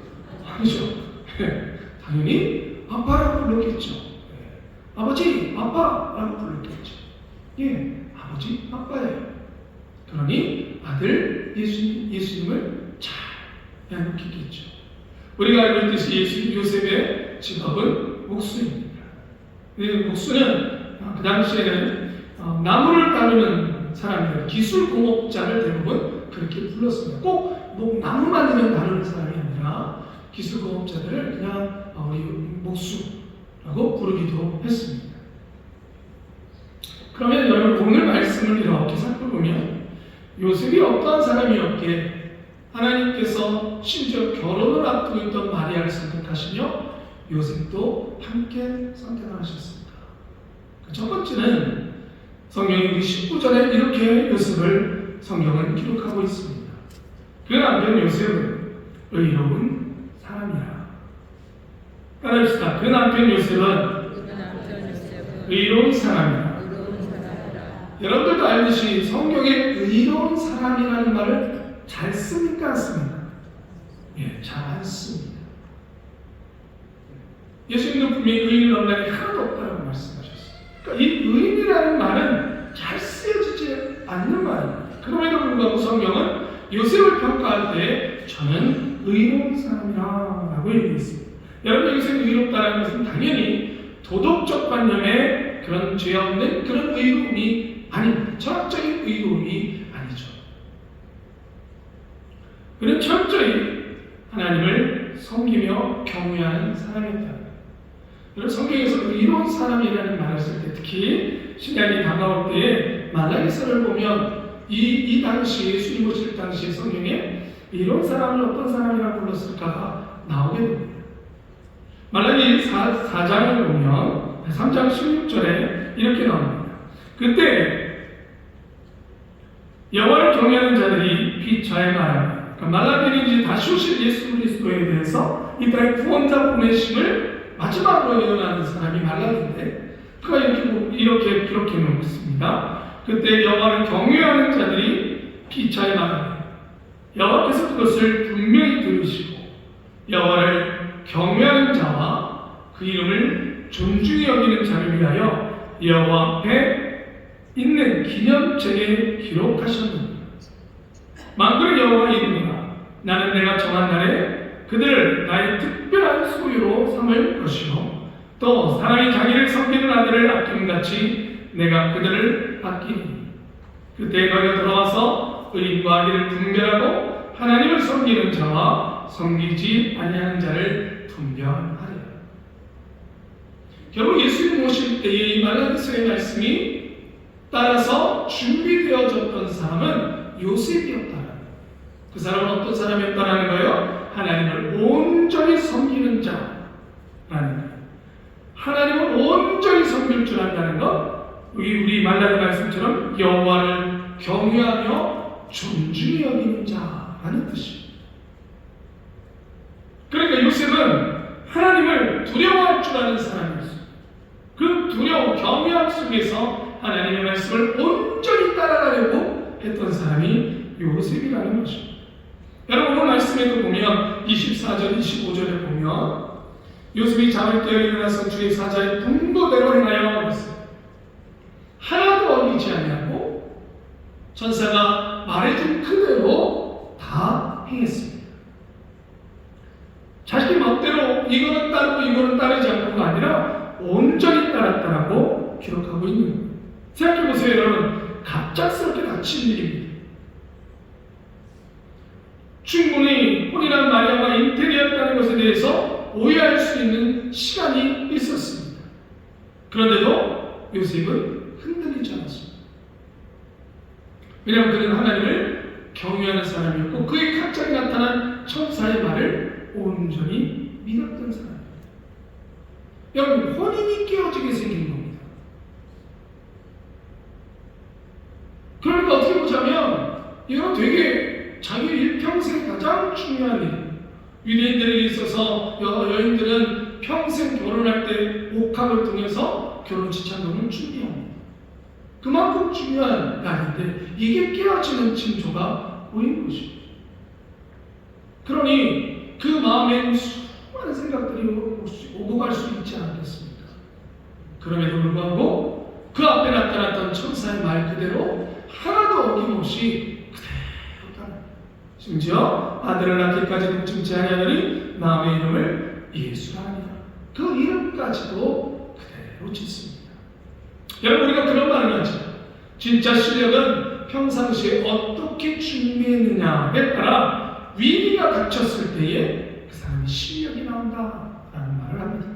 아니죠. 당연히 아빠라고 불렀겠죠. 아버지, 아빠라고 불렀겠죠. 예, 아버지 아빠예요. 그러니 아들 예수님을 잘 양육했겠죠. 우리가 알고 있듯이 요셉의 직업은 목수입니다. 목수는 그 당시에는 나무를 다루는 사람들, 기술공업자를 대부분 그렇게 불렀습니다. 꼭 나무만 다루는 사람이 아니라 기술공업자들을 그냥 우리 목수라고 부르기도 했습니다. 그러면 여러분 오늘 말씀을 이렇게 살펴보면 요셉이 어떠한 사람이었기에 하나님께서 심지어 결혼을 앞두고 있던 마리아를 선택하시며 요셉도 함께 선택을 하셨습니다. 첫 번째는 성경이 19절에 이렇게 요셉을 성경은 기록하고 있습니다. 그 남편 요셉은 의로운 사람이라. 따라합시다. 그 남편 요셉은 의로운 사람이라. 여러분들도 알듯이 성경에 의로운 사람이라는 말을 잘 씁니까? 안 씁니까? 예, 잘 안 씁니다. 예수님도 분명히 의인은 없나니 하나도 없다고 말씀하셨어요. 그러니까 이 의인이라는 말은 잘 쓰여지지 않는 말입니다. 그럼에도 불구하고 성경은 요셉을 평가할 때 저는 의로운 사람이라고 얘기했습니다. 여러분 요셉이 의롭다는 것은 당연히 도덕적 관념에 그런 죄 없는 그런 의로움이 아닙니다. 철학적인 의로움이 아니죠. 그는 철저히 하나님을 섬기며 경외하는 사람이었다. 여러분 성경에서 의로운 사람이라는 말을 쓸 때 특히 신약이 다가올 때에 말라기서를 보면 이 당시 예수님 오실 당시 성경에 이런 사람을 어떤 사람이라고 불렀을까가 나오게 됩니다. 말라기 4장을 보면 3장 16절에 이렇게 나옵니다. 그때 여호와를 경외하는 자들이 빛 저의 말하며 말라기는 이제 다시 오실 예수 그리스도에 대해서 이 땅에 구원자 보내심을 마지막으로 예언하는 사람이 말라기인데 그가 이렇게 기록해 놓고 있습니다. 그때 여호와를 경외하는 자들이 피차에 말하며 여호와께서 그것을 분명히 들으시고 여호와를 경외하는 자와 그 이름을 존중히 여기는 자를 위하여 여호와 앞에 있는 기념책에 기록하셨느니라. 만군의 여호와 이르노라. 나는 내가 정한 날에 그들을 나의 특별한 소유로 삼을 것이요 또 사람이 자기를 섬기는 아들을 아끼는 같이 내가 그들을 아끼니 그때 너희가 돌아와서 의인과 악인을 분별하고 하나님을 섬기는 자와 섬기지 아니하는 자를 분별하리라. 결국 예수님 오실 때의 이 말라기서의 말씀이 따라서 준비되어졌던 사람은 요셉이었다. 그 사람은 어떤 사람이었다는 거예요? 하나님을 온전히 섬기는 자라는 거예요. 하나님을 온전히 섬길 줄 안다는 것, 우리 말라기 말씀처럼 여호와를 경외하며 존중히 여기는 자라는 뜻입니다. 그러니까 요셉은 하나님을 두려워할 줄 아는 사람이었어요. 그 두려워, 경외함 속에서 하나님의 말씀을 온전히 따라가려고 했던 사람이 요셉이라는 것입니다. 여러분 오늘 말씀에도 보면 24절, 25절에 보면 요셉이 잠을 깨어 일어나서 주의 사자의 분도대로 행하여 그랬어요. 하나도 어기지 아니하고 천사가 말해준 그대로 다 행했습니다. 자기 멋대로 이거는 따르고 이거는 따르지 않고가 아니라 온전히 따랐다라고 기록하고 있는 거예요. 생각해보세요 여러분. 갑작스럽게 닥친 일입니다. 충분히 혼인한 마리아가 잉태되었다는 것에 대해서 오해할 수 있는 시간이 있었습니다. 그런데도 요셉은 흔들리지 않았습니다. 왜냐하면 그는 하나님을 경외하는 사람이었고 그의 갑자기 나타난 천사의 말을 온전히 믿었던 사람입니다. 여러분 혼인이 깨어지게 생긴 겁니다. 그러니까 어떻게 보자면 이건 되게 자기 일평생 가장 중요한 일. 유대인들에게 있어서 여인들은 평생 결혼할 때 옥합을 통해서 결혼 지참금을 준비합니다. 그만큼 중요한 날인데 이게 깨어지는 징조가 보이는 것입니다. 그러니 그 마음에 수많은 생각들이 오고 갈 수 있지 않겠습니까? 그럼에도 불구하고 그 앞에 나타났던 천사의 말 그대로 하나도 어김없이 그대로 따라. 심지어 아들을 낳기까지 묵증치 아니하더니 마음의 이름을 예수라 하니라. 그 이름까지도 그대로 짓습니다. 여러분, 우리가 그런 말을 하죠. 진짜 실력은 평상시에 어떻게 준비했느냐에 따라 위기가 닥쳤을 때에 그 사람의 실력이 나온다라는 말을 합니다.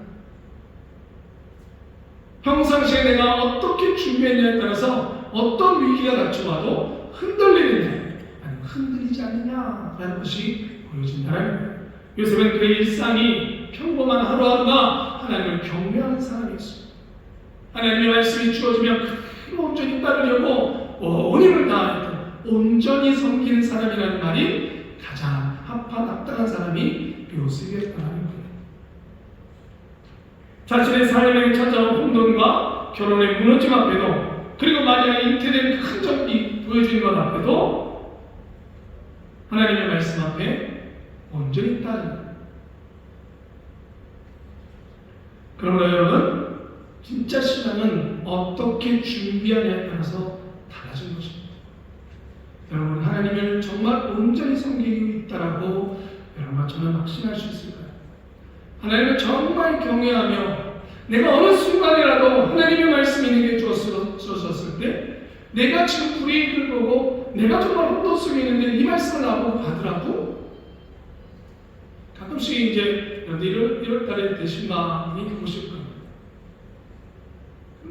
평상시에 내가 어떻게 준비했냐에 따라서 어떤 위기가 닥쳐와도 흔들리느냐 아니면 흔들리지 않느냐라는 것이 보여진다는 거예요. 요셉은 그의 일상이 평범한 하루하루가 하나님을 경외하는 사람이었습니다. 하나님의 말씀이 주어지면 그 온전히 따르려고 온 힘을 다했던 온전히 섬기는 사람이라는 말이 가장 합당한 사람이 요셉이었다는 거예요. 자신의 삶에 찾아온 혼돈과 결혼의 무너짐 앞에도, 그리고 마리아의 잉태된 큰 적이 보여지는 것 앞에도 하나님의 말씀 앞에 온전히 따릅니다. 그러므로 여러분, 진짜 신앙은 어떻게 준비하냐에 따라서 달라진 것입니다. 여러분, 하나님을 정말 온전히 섬기고 있다라고 여러분과 저는 확신할 수 있을까요? 하나님을 정말 경외하며 내가 어느 순간이라도 하나님의 말씀이 내게 주어졌을 때 내가 지금 불이익을 보고 내가 정말 혼돈 속에 있는데 이 말씀을 나보고 받으라고? 가끔씩 이제 1월달에 되신 마음이 보실 겁니다.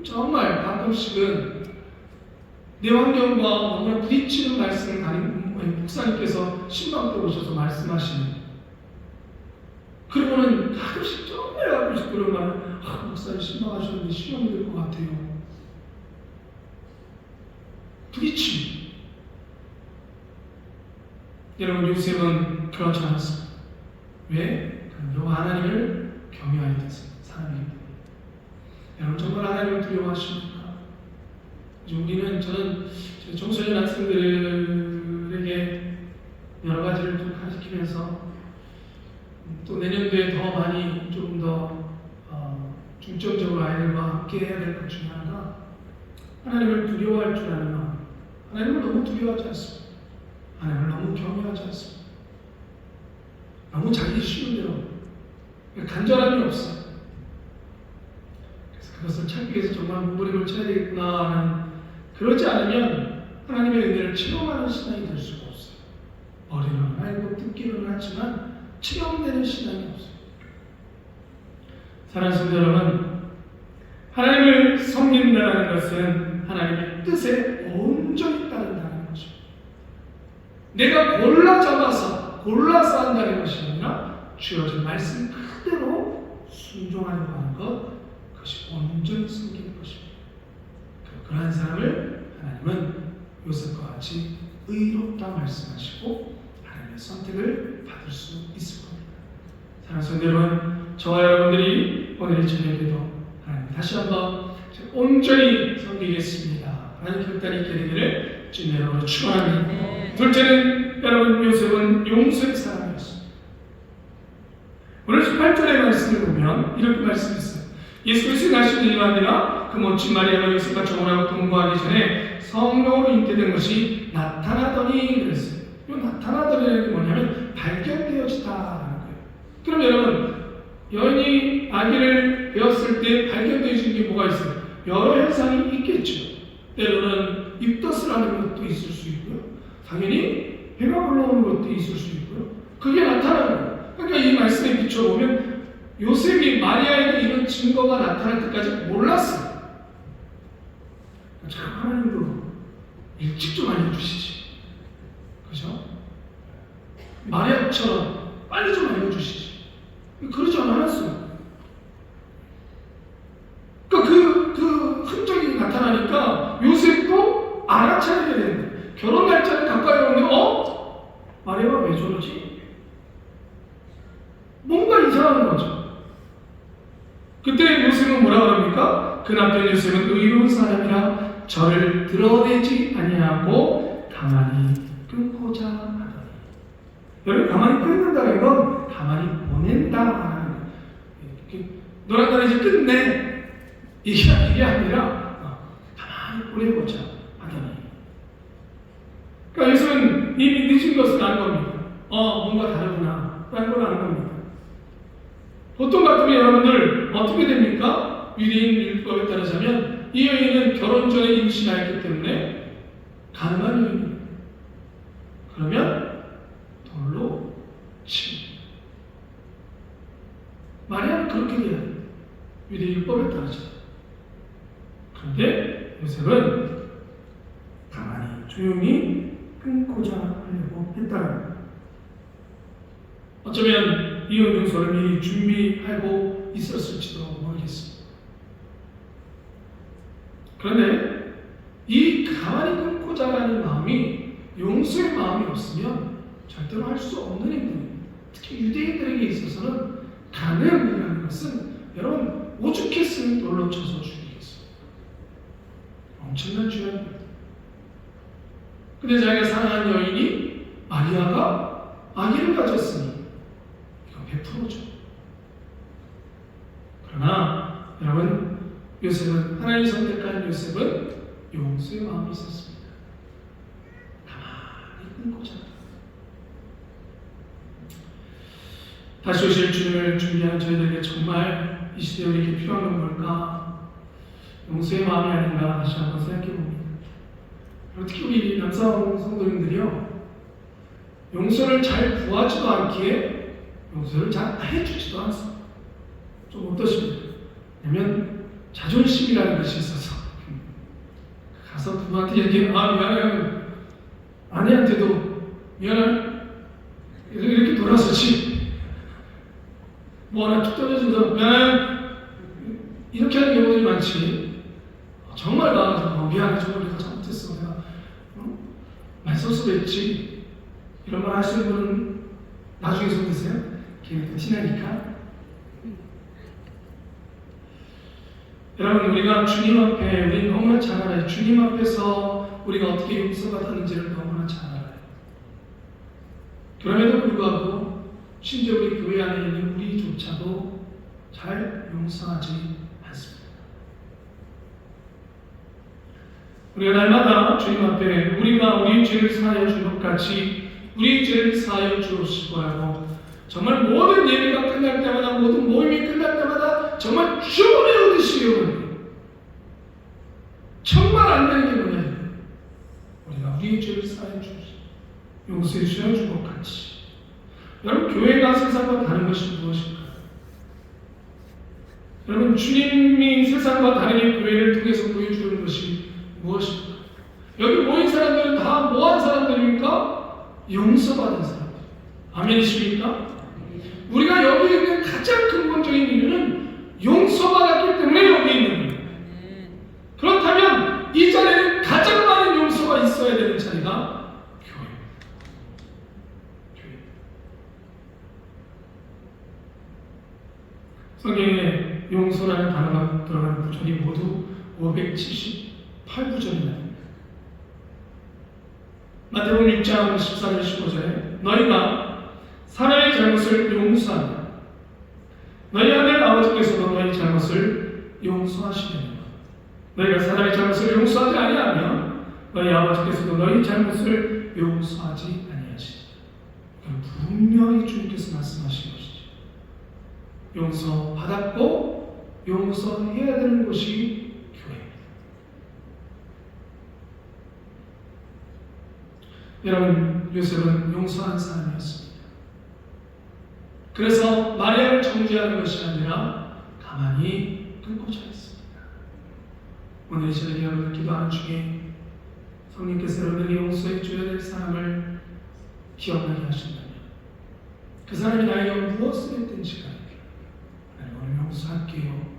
정말 가끔씩은 내 환경과 너무나 부딪히는 말씀을 목사님께서 신방도 오셔서 말씀하시는, 그러고는 가끔씩 정말 가끔씩 그런 말을 목사님 신방하셨는데 시험이 될 것 같아요. 부딪힘. 여러분, 요셉은 그렇지 않았습니다. 왜? 그는 하나님을 경외하였던 사람이기 때문에. 여러분, 정말 하나님을 두려워하십니까? 우리는, 저는 청소년 학생들에게 여러 가지를 좀 가르치면서 또 내년도에 더 많이 좀 더 중점적으로 아이들과 함께 해야 될 것 중에 하나가 하나님을 두려워할 줄 아는 마음. 하나님을 너무 두려워하지 않습니다. 하나님을 너무 경외하지 않습니다. 너무 자기 쉬운 대로 간절함이 없어요. 그래서 그것을 찾기 위해서 정말 몸부림을 쳐야 되겠구나 하는, 그러지 않으면 하나님의 은혜를 체험하는 신앙이 될 수가 없어요. 머리로는 알고 듣기로는 하지만 체험되는 신앙이 없어요. 사랑하는 성도 여러분, 하나님을 섬긴다는 것은 하나님의 뜻에 온전히 따른다는 것입니다. 내가 골라서 한다는 것이 아니라 주어진 말씀 그대로 순종하려고 하는 것, 그것이 온전히 섬기는 것입니다. 그러한 사람을 하나님은 요셉과 같이 의롭다 말씀하시고 하나님의 선택을 받을 수 있을 겁니다. 사랑하는 성도 여러분, 저와 여러분들이 오늘 이 저녁에도 하나님 다시 한번 온전히 섬기겠습니다 라는 결단이 있게 되기를 주님의 이름으로 축원합니다. 둘째는, 여러분, 요셉은 용서의 사람이었습니다. 오늘 18절의 말씀을 보면 이렇게 말씀했어요. 예수 그리스도의 날씨는 아니라 그 멋진 마리아가 요셉과 정혼하고 동거하기 전에 성령으로 잉태된 것이 나타나더니 그랬어요. 이 나타나더니라는 게 뭐냐면 발견되어지다라는 거예요. 그럼 여러분, 여인이 아기를 배웠을 때 발견되어진 게 뭐가 있어요? 여러 현상이 있겠죠. 때로는 입덧을 하는 것도 있을 수 있고요. 당연히 배가 올라오는 것도 있을 수 있고요. 그게 나타나는 거예요. 그러니까 이 말씀에 비춰보면 요셉이 마리아에게 이런 증거가 나타날 때까지 몰랐어요. 참, 하나님도 일찍 좀 알려주시지. 그죠? 마리아처럼 빨리 좀 알려주시지. 그러지 않았어요. 그러니까 그 흔적이 나타나니까 요셉도 알아차리게 되는 거예요. 결혼 날짜를 가까이 오는데, 마리아가 왜 저러지? 뭔가 이상한 거죠. 그때 요셉은 뭐라 그럽니까? 그 남편 요셉은 의로운 사람이라 저를 드러내지 아니하고 가만히 끊고자 하더니. 여러분, 가만히 끊는다는 건 가만히 보낸다. 너랑 나랑 이제 끝내. 이게 아니라 잘 보내보자 하더니. 그러니까 요즘은 이미 늦은 것을 아는 겁니다. 뭔가 다르구나 라는 걸 아는 겁니다. 보통 같으면 여러분들 어떻게 됩니까? 유대인 율법에 따르자면 이 여인은 결혼 전에 임신하였기 때문에 가능한 여인입니다. 그러면 돌로 칩니다. 마리아는 그렇게 돼야 돼요. 유대 율법에 따르죠. 그런데 요셉은 가만히 조용히 끊고자 하려고 했다는 겁니다. 어쩌면 이혼 용서를 미리 준비하고 있었을지도 모르겠습니다. 그런데 이 가만히 끊고자 하는 마음이 용서의 마음이 없으면 절대로 할 수 없는 행동입니다. 특히 유대인들에게 있어서는 간음이라는 것은 여러분 오죽했으면 돌로 쳐서 죽이겠어요. 엄청난 죄입니다. 근데 자기가 사랑한 여인이 마리아가 아기를 가졌으니 이거 100%죠. 그러나 여러분 요셉은 하나님이 선택한 요셉은 용서의 마음이 있었습니다. 가만히 끊고자. 다시 오실 주님을 준비하는 저희들에게 정말 이 시대에 우리에게 필요한 건 뭘까? 용서의 마음이 아닌가 다시 한번 생각해 봅니다. 특히 우리 남성 성도님들이요, 용서를 잘 구하지도 않기에 용서를 잘 해주지도 않습니다. 좀 어떠십니까? 왜냐면 자존심이라는 것이 있어서 가서 부모한테 얘기해, 미안해, 아내한테도 미안해, 이렇게 돌아서지. 뭐 하나 툭 던져준다, 미안해, 이렇게 하는 경우들이 많지. 정말 나가서 미안해, 정말 내가 잘못했어, 내가 말소서 했지, 이런 말 하시는 분은 나중에 손 드세요. 걔네들 티나니까. 여러분, 우리가 주님 앞에 우리 너무나 잘 알아요. 주님 앞에서 우리가 어떻게 용서받았는지를 너무나 잘 알아요. 그럼에도 불구하고 심지어 우리 교회 안에 있는 우리조차도 잘 용서하지 않습니다. 우리가 날마다 주님 앞에 우리가 우리 죄를 사하여 준 것 같이 우리 죄를 사하여 주옵시고 하고, 정말 모든 예배가 끝날 때마다, 모든 모임이 끝날 때마다 정말 주문에 얻으시려고. 정말 안 되는 게 뭐냐? 우리가 우리의 죄를 사하여 주옵시고 용서해 주셔야 준 것 같이. 여러분, 교회가 세상과 다른 것이 무엇일까요? 여러분, 주님이 세상과 다르게 교회를 통해서 보여주는 것이 무엇일까요? 여기 모인 사람들은 다 뭐한 사람들입니까? 용서받은 사람들. 아멘이십니까? 우리가 여기 있는 가장 근본적인 이유는 용서받았기 때문에 여기 있는 거예요. 그렇다면 이 자리에는 가장 많은 용서가 있어야 되는 자리가 교회입니다. 성경에 용서라는 단어가 들어가는 구절이 모두 578구절입니다. 마태복음 6장 14절 15절에 너희가 사람의 잘못을 용서하면 너희 하늘 아버지께서도 너희 잘못을 용서하시느니라. 너희가 사람의 잘못을 용서하지 아니하면 너희 아버지께서도 너희 잘못을 용서하지 아니하시리라. 분명히 주님께서 말씀하신 것이죠. 용서받았고 용서해야 되는 것이 교회입니다. 여러분, 요셉은 용서한 사람이었습니다. 그래서 마리아를 정죄하는 것이 아니라 가만히 끊고자 했습니다. 오늘 이 시간에 여러분들 기도하는 중에 성령께서 여러분에게 용서해 줘야 될 사람을 기억나게 하신다면, 그 사람이 나에게 무엇을 했든지 간에 나는 오늘 용서할게요.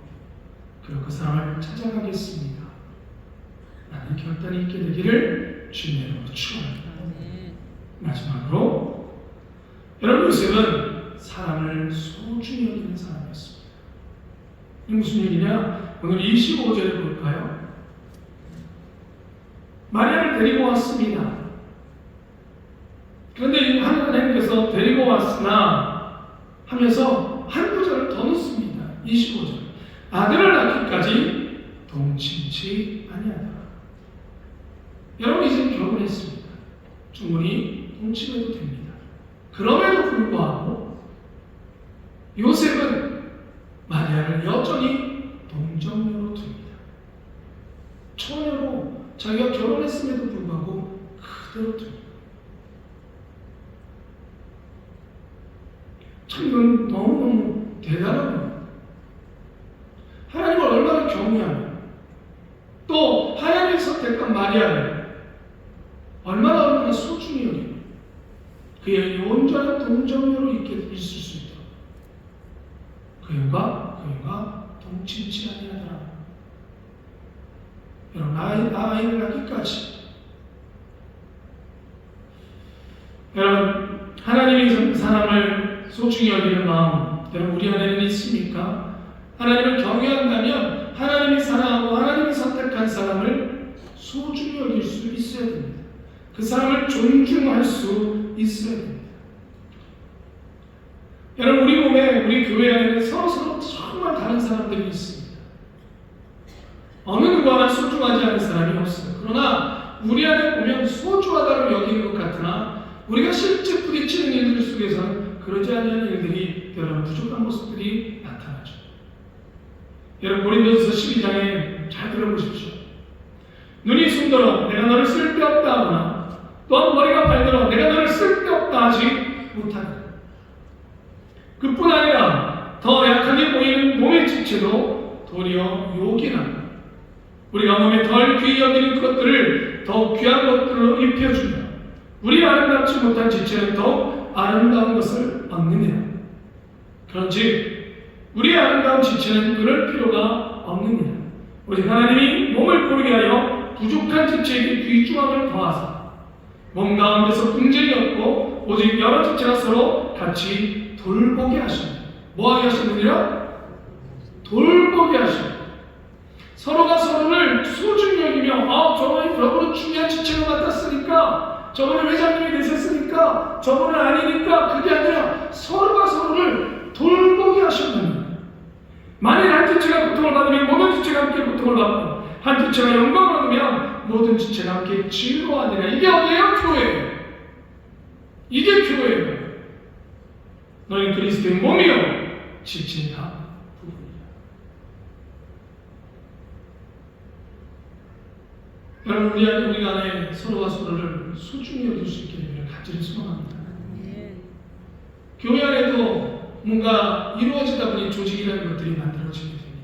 그리고 그 사람을 찾아가겠습니다. 나는 결단이 있게 되기를 주님으로 축원합니다. 마지막으로 여러분, 요셉은 사람을 소중히 여기는 사람이었습니다. 이게 무슨 얘기냐? 오늘 25절에 볼까요? 마리아를 데리고 왔습니다. 그런데 하나님께서 데리고 왔으나 하면서 한 구절을 더 넣습니다. 25절. 아들을 낳기까지 동침치 아니하다. 여러분 이제 결혼했습니다. 충분히 동침해도 됩니다. 그럼에도 불구하고 요셉은 마리아를 여전히 동정녀로 둡니다. 처녀로 자기가 결혼했음에도 불구하고 그대로 둡니다. 참 이건 너무너무 대단한 거예요. 하나님을 얼마나 경외하며 또 하나님이 선택한 마리아를 얼마나 소중히 여기며 그의 온전한 동정녀로 있을 수 있도록 그가 동침치 아니하더라. 여러분 아이를 낳기까지 여러분 하나님이 사람을 소중히 여기는 마음 여러분 우리 안에는 있습니까? 하나님을 경외한다면 하나님이 사랑하고 하나님이 선택한 사람을 소중히 여길 수 있어야 됩니다. 그 사람을 존중할 수 있어야 됩니다. 여러분 우리 몸에 우리 교회 안에는 서로서로 정말 다른 사람들이 있습니다. 어느 누구 하나 소중하지 않은 사람이 없어요. 그러나 우리 안에 보면 소중하다고 여기는 것 같으나 우리가 실제 부딪히는 일들 속에서는 그러지 않은 일들이 여러분 부족한 모습들이 나타나죠. 여러분 고린도전서 12장에 잘 들어보십시오. 눈이 숨더러 내가 너를 쓸데없다 하거나 또한 머리가 발들어 내가 너를 쓸데없다 하지 못하다. 그뿐 아니라 더 약하게 보이는 몸의 지체도 도리어 요긴하다. 우리가 몸에 덜 귀히 여기는 것들을 더욱 귀한 것들로 입혀준다. 우리 아름답지 못한 지체는 더욱 아름다운 것을 얻느니라. 그런즉 우리 아름다운 지체는 그럴 필요가 없느니라. 오직 하나님이 몸을 고르게 하여 부족한 지체에게 귀중함을 더하사 몸 가운데서 분쟁이 없고 오직 여러 지체가 서로 같이 돌보게 하십니다. 뭐하게 하시느니라? 돌보게 하십니다. 서로가 서로를 소중히 여기며 저번에 중요한 지체를 맡았으니까 저번에 회장님이 되셨으니까 저번은 아니니까 그게 아니라 서로가 서로를 돌보게 하신다는 거예요. 만일 한 지체가 고통을 받으면 모든 지체가 함께 고통을 받고 한 지체가 영광을 얻으면 모든 지체가 함께 즐거워하니라. 이게 어디예요? 교회예요. 이게 교회예요. 너희는 그리스도의 몸이요 지체다 부분이다. 여러분 우리 안에 서로가 서로를 소중히 여길 수 있게 되기를 간절히 소망합니다. 교회 안에도 뭔가 이루어지다 보니 조직이라는 것들이 만들어지게 됩니다.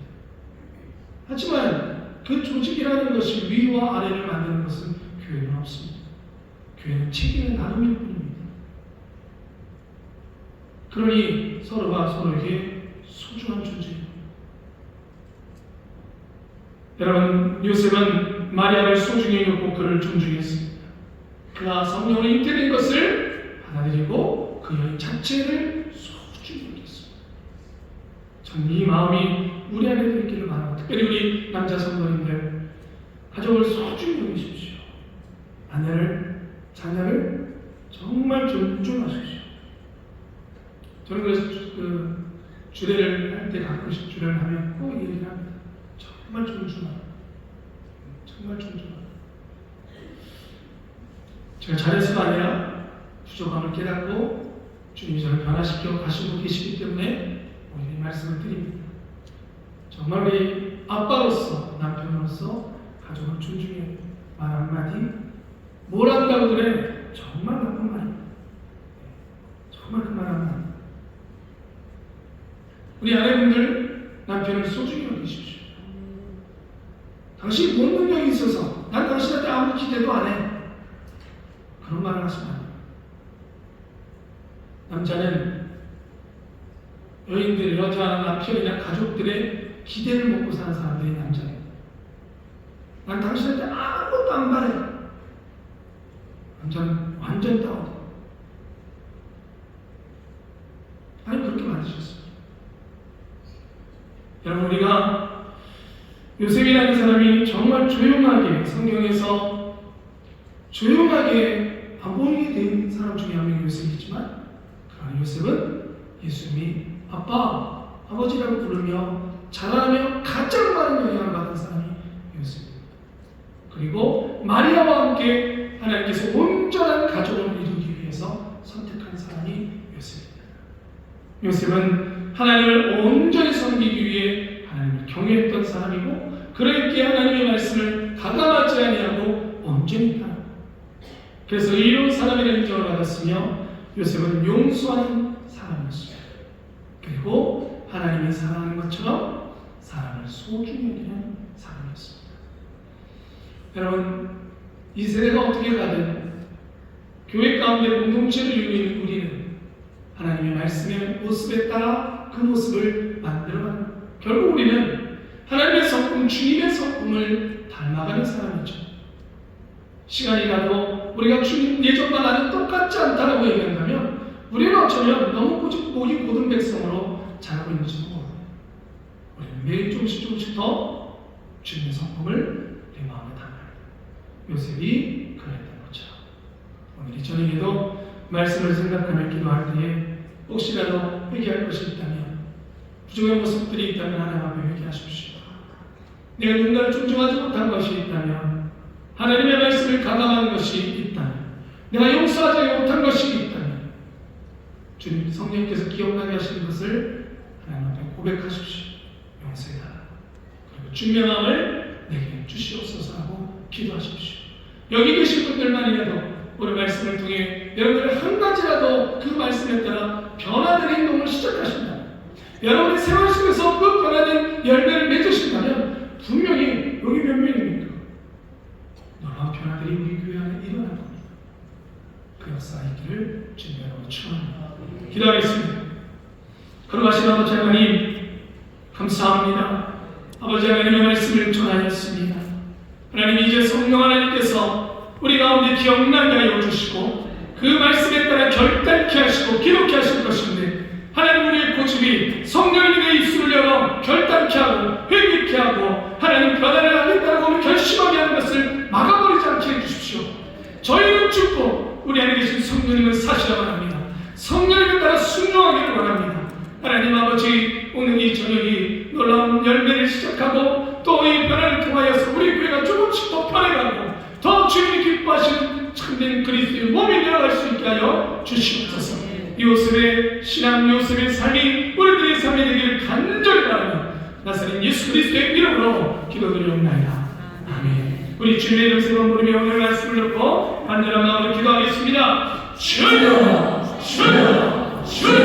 하지만 그 조직이라는 것이 위와 아래를 만드는 것은 교회는 없습니다. 교회는 책임의 나눔일 뿐입니다. 그러니 서로가 서로에게 소중한 존재입니다. 여러분 요셉은 마리아를 소중히 여겼고 그를 존중했습니다. 그가 성령으로 잉태된 것을 받아들이고 그 여인 자체를 소중히 여겼습니다. 전 이 마음이 우리 안에도 있기를 바랍니다. 특별히 우리 남자 성도님들 가족을 소중히 여기십시오. 아내를 자녀를 정말 존중하십시오. 저는 그래서 주례를 할 때 가끔씩 주례를 하면 꼭 이 얘기를 합니다. 정말 존중하라. 정말 존중하라. 제가 잘해서가 아니라 부족함을 깨닫고 주님이 저를 변화시켜 가시고 계시기 때문에 오늘 이 말씀을 드립니다. 정말 우리 아빠로서 남편으로서 가족을 존중해야 돼요. 말 한마디 뭘 한다고 그래? 정말 나쁜 말입니다. 정말 그 말 한마디. 우리 아내분들 남편을 소중히 여기십시오. 당신이 뭔 능력이 있어서 난 당신한테 아무 기대도 안 해. 그런 말을 하시면 안 돼요. 남자는 여인들, 여자, 남편이나 가족들의 기대를 먹고 사는 사람들이 남자예요. 난 당신한테 아무것도 안 바래. 남자는 완전 다운돼. 아니 그렇게 만드셨어요. 여러분 우리가 요셉이라는 사람이 정말 조용하게 성경에서 조용하게 안 보이게 된 사람 중에 한 명이 요셉이지만 그러나 요셉은 예수님이 아빠, 아버지라고 부르며 자라나며 가장 많은 영향을 받은 사람이 요셉입니다. 그리고 마리아와 함께 하나님께서 온전한 가족을 이루기 위해서 선택한 사람이 요셉입니다. 요셉은 하나님을 온전히 섬기기 위해 하나님을 경외했던 사람이고 그러기에 하나님의 말씀을 가감하지 아니하고 온전히 따라 그래서 의로운 사람이라는 인정을 받았으며 요셉은 용서하는 사람이었습니다. 그리고 하나님이 사랑하는 것처럼 사람을 소중히 여기는 사람이었습니다. 여러분, 이 세대가 어떻게 가든 교회 가운데 공동체를 이루고 있는 우리는 하나님의 말씀의 모습에 따라 그 모습을 만들어가는 거예요. 결국 우리는 하나님의 성품, 주님의 성품을 닮아가는 사람이죠. 시간이 가도 우리가 주님 예전과 나는 똑같지 않다라고 얘기한다면 우리는 어쩌면 너무 목이 고든 백성으로 자라고 있는지도 모릅니다. 우리는 매일 조금씩 더 주님의 성품을 우리 마음에 담아야 합니다. 요셉이 그랬던 것처럼 오늘 이 저녁에도 말씀을 생각하며 기도할 때에 혹시라도 회개할 것이 있다면 부족한 모습들이 있다면 하나님 앞에 회개하십시오. 내가 누군가를 존중하지 못한 것이 있다면 하나님의 말씀을 가감하는 것이 있다면 내가 용서하지 못한 것이 있다면 주님 성령께서 기억나게 하시는 것을 하나님 앞에 고백하십시오. 용서해달라. 그리고 준명함을 내게 주시옵소서 하고 기도하십시오. 여기 계신 분들만이라도 오늘 말씀을 통해 여러분들 한 가지라도 그 말씀에 따라 변화된 행동을 시작하신다. 여러분의 생활 속에서 그 변화된 열매를 맺으신다면 분명히 여기 몇 명입니까? 놀라운 변화들이 우리 교회 안에 일어날 겁니다. 그 역사 있기를 주님으로 축원합니다. 기도하겠습니다. 거룩하신 아버지 하나님 감사합니다. 아버지 하나님의 말씀을 전하였습니다. 하나님 이제 성령 하나님께서 우리 가운데 기억나게 하여 주시고 그 말씀에 따라 결단케 하시고 기록케 하실 것인데 하나님 우리의 고집이 성령님의 내 입술을 열어 결단케 하고 회개케 하고 하나님 변화를 하겠다고 결심하게 하는 것을 막아버리지 않게 해주십시오. 저희는 죽고 우리 안에 계신 성령님을 사시라 원합니다. 성령님에 따라 순종하기를 원합니다. 하나님 아버지 오늘 이 저녁이 놀라운 열매를 시작하고 또 이 변화를 통하여서 우리 교회가 조금씩 더 변해가고 더 주님이 기뻐하시는 참된 그리스도의 몸이 되어갈 수 있게 하여 주시옵소서. 요셉의 신앙, 요셉의 삶이 우리들의 삶이 되기를 간절히 바라며 나사렛 예수 그리스도의 이름으로 기도드리옵나이다. 아멘. 우리 주님의 이름 세 번 부르며 오늘 말씀을 듣고 간절한 마음으로 기도하겠습니다. 주여, 주여, 주여.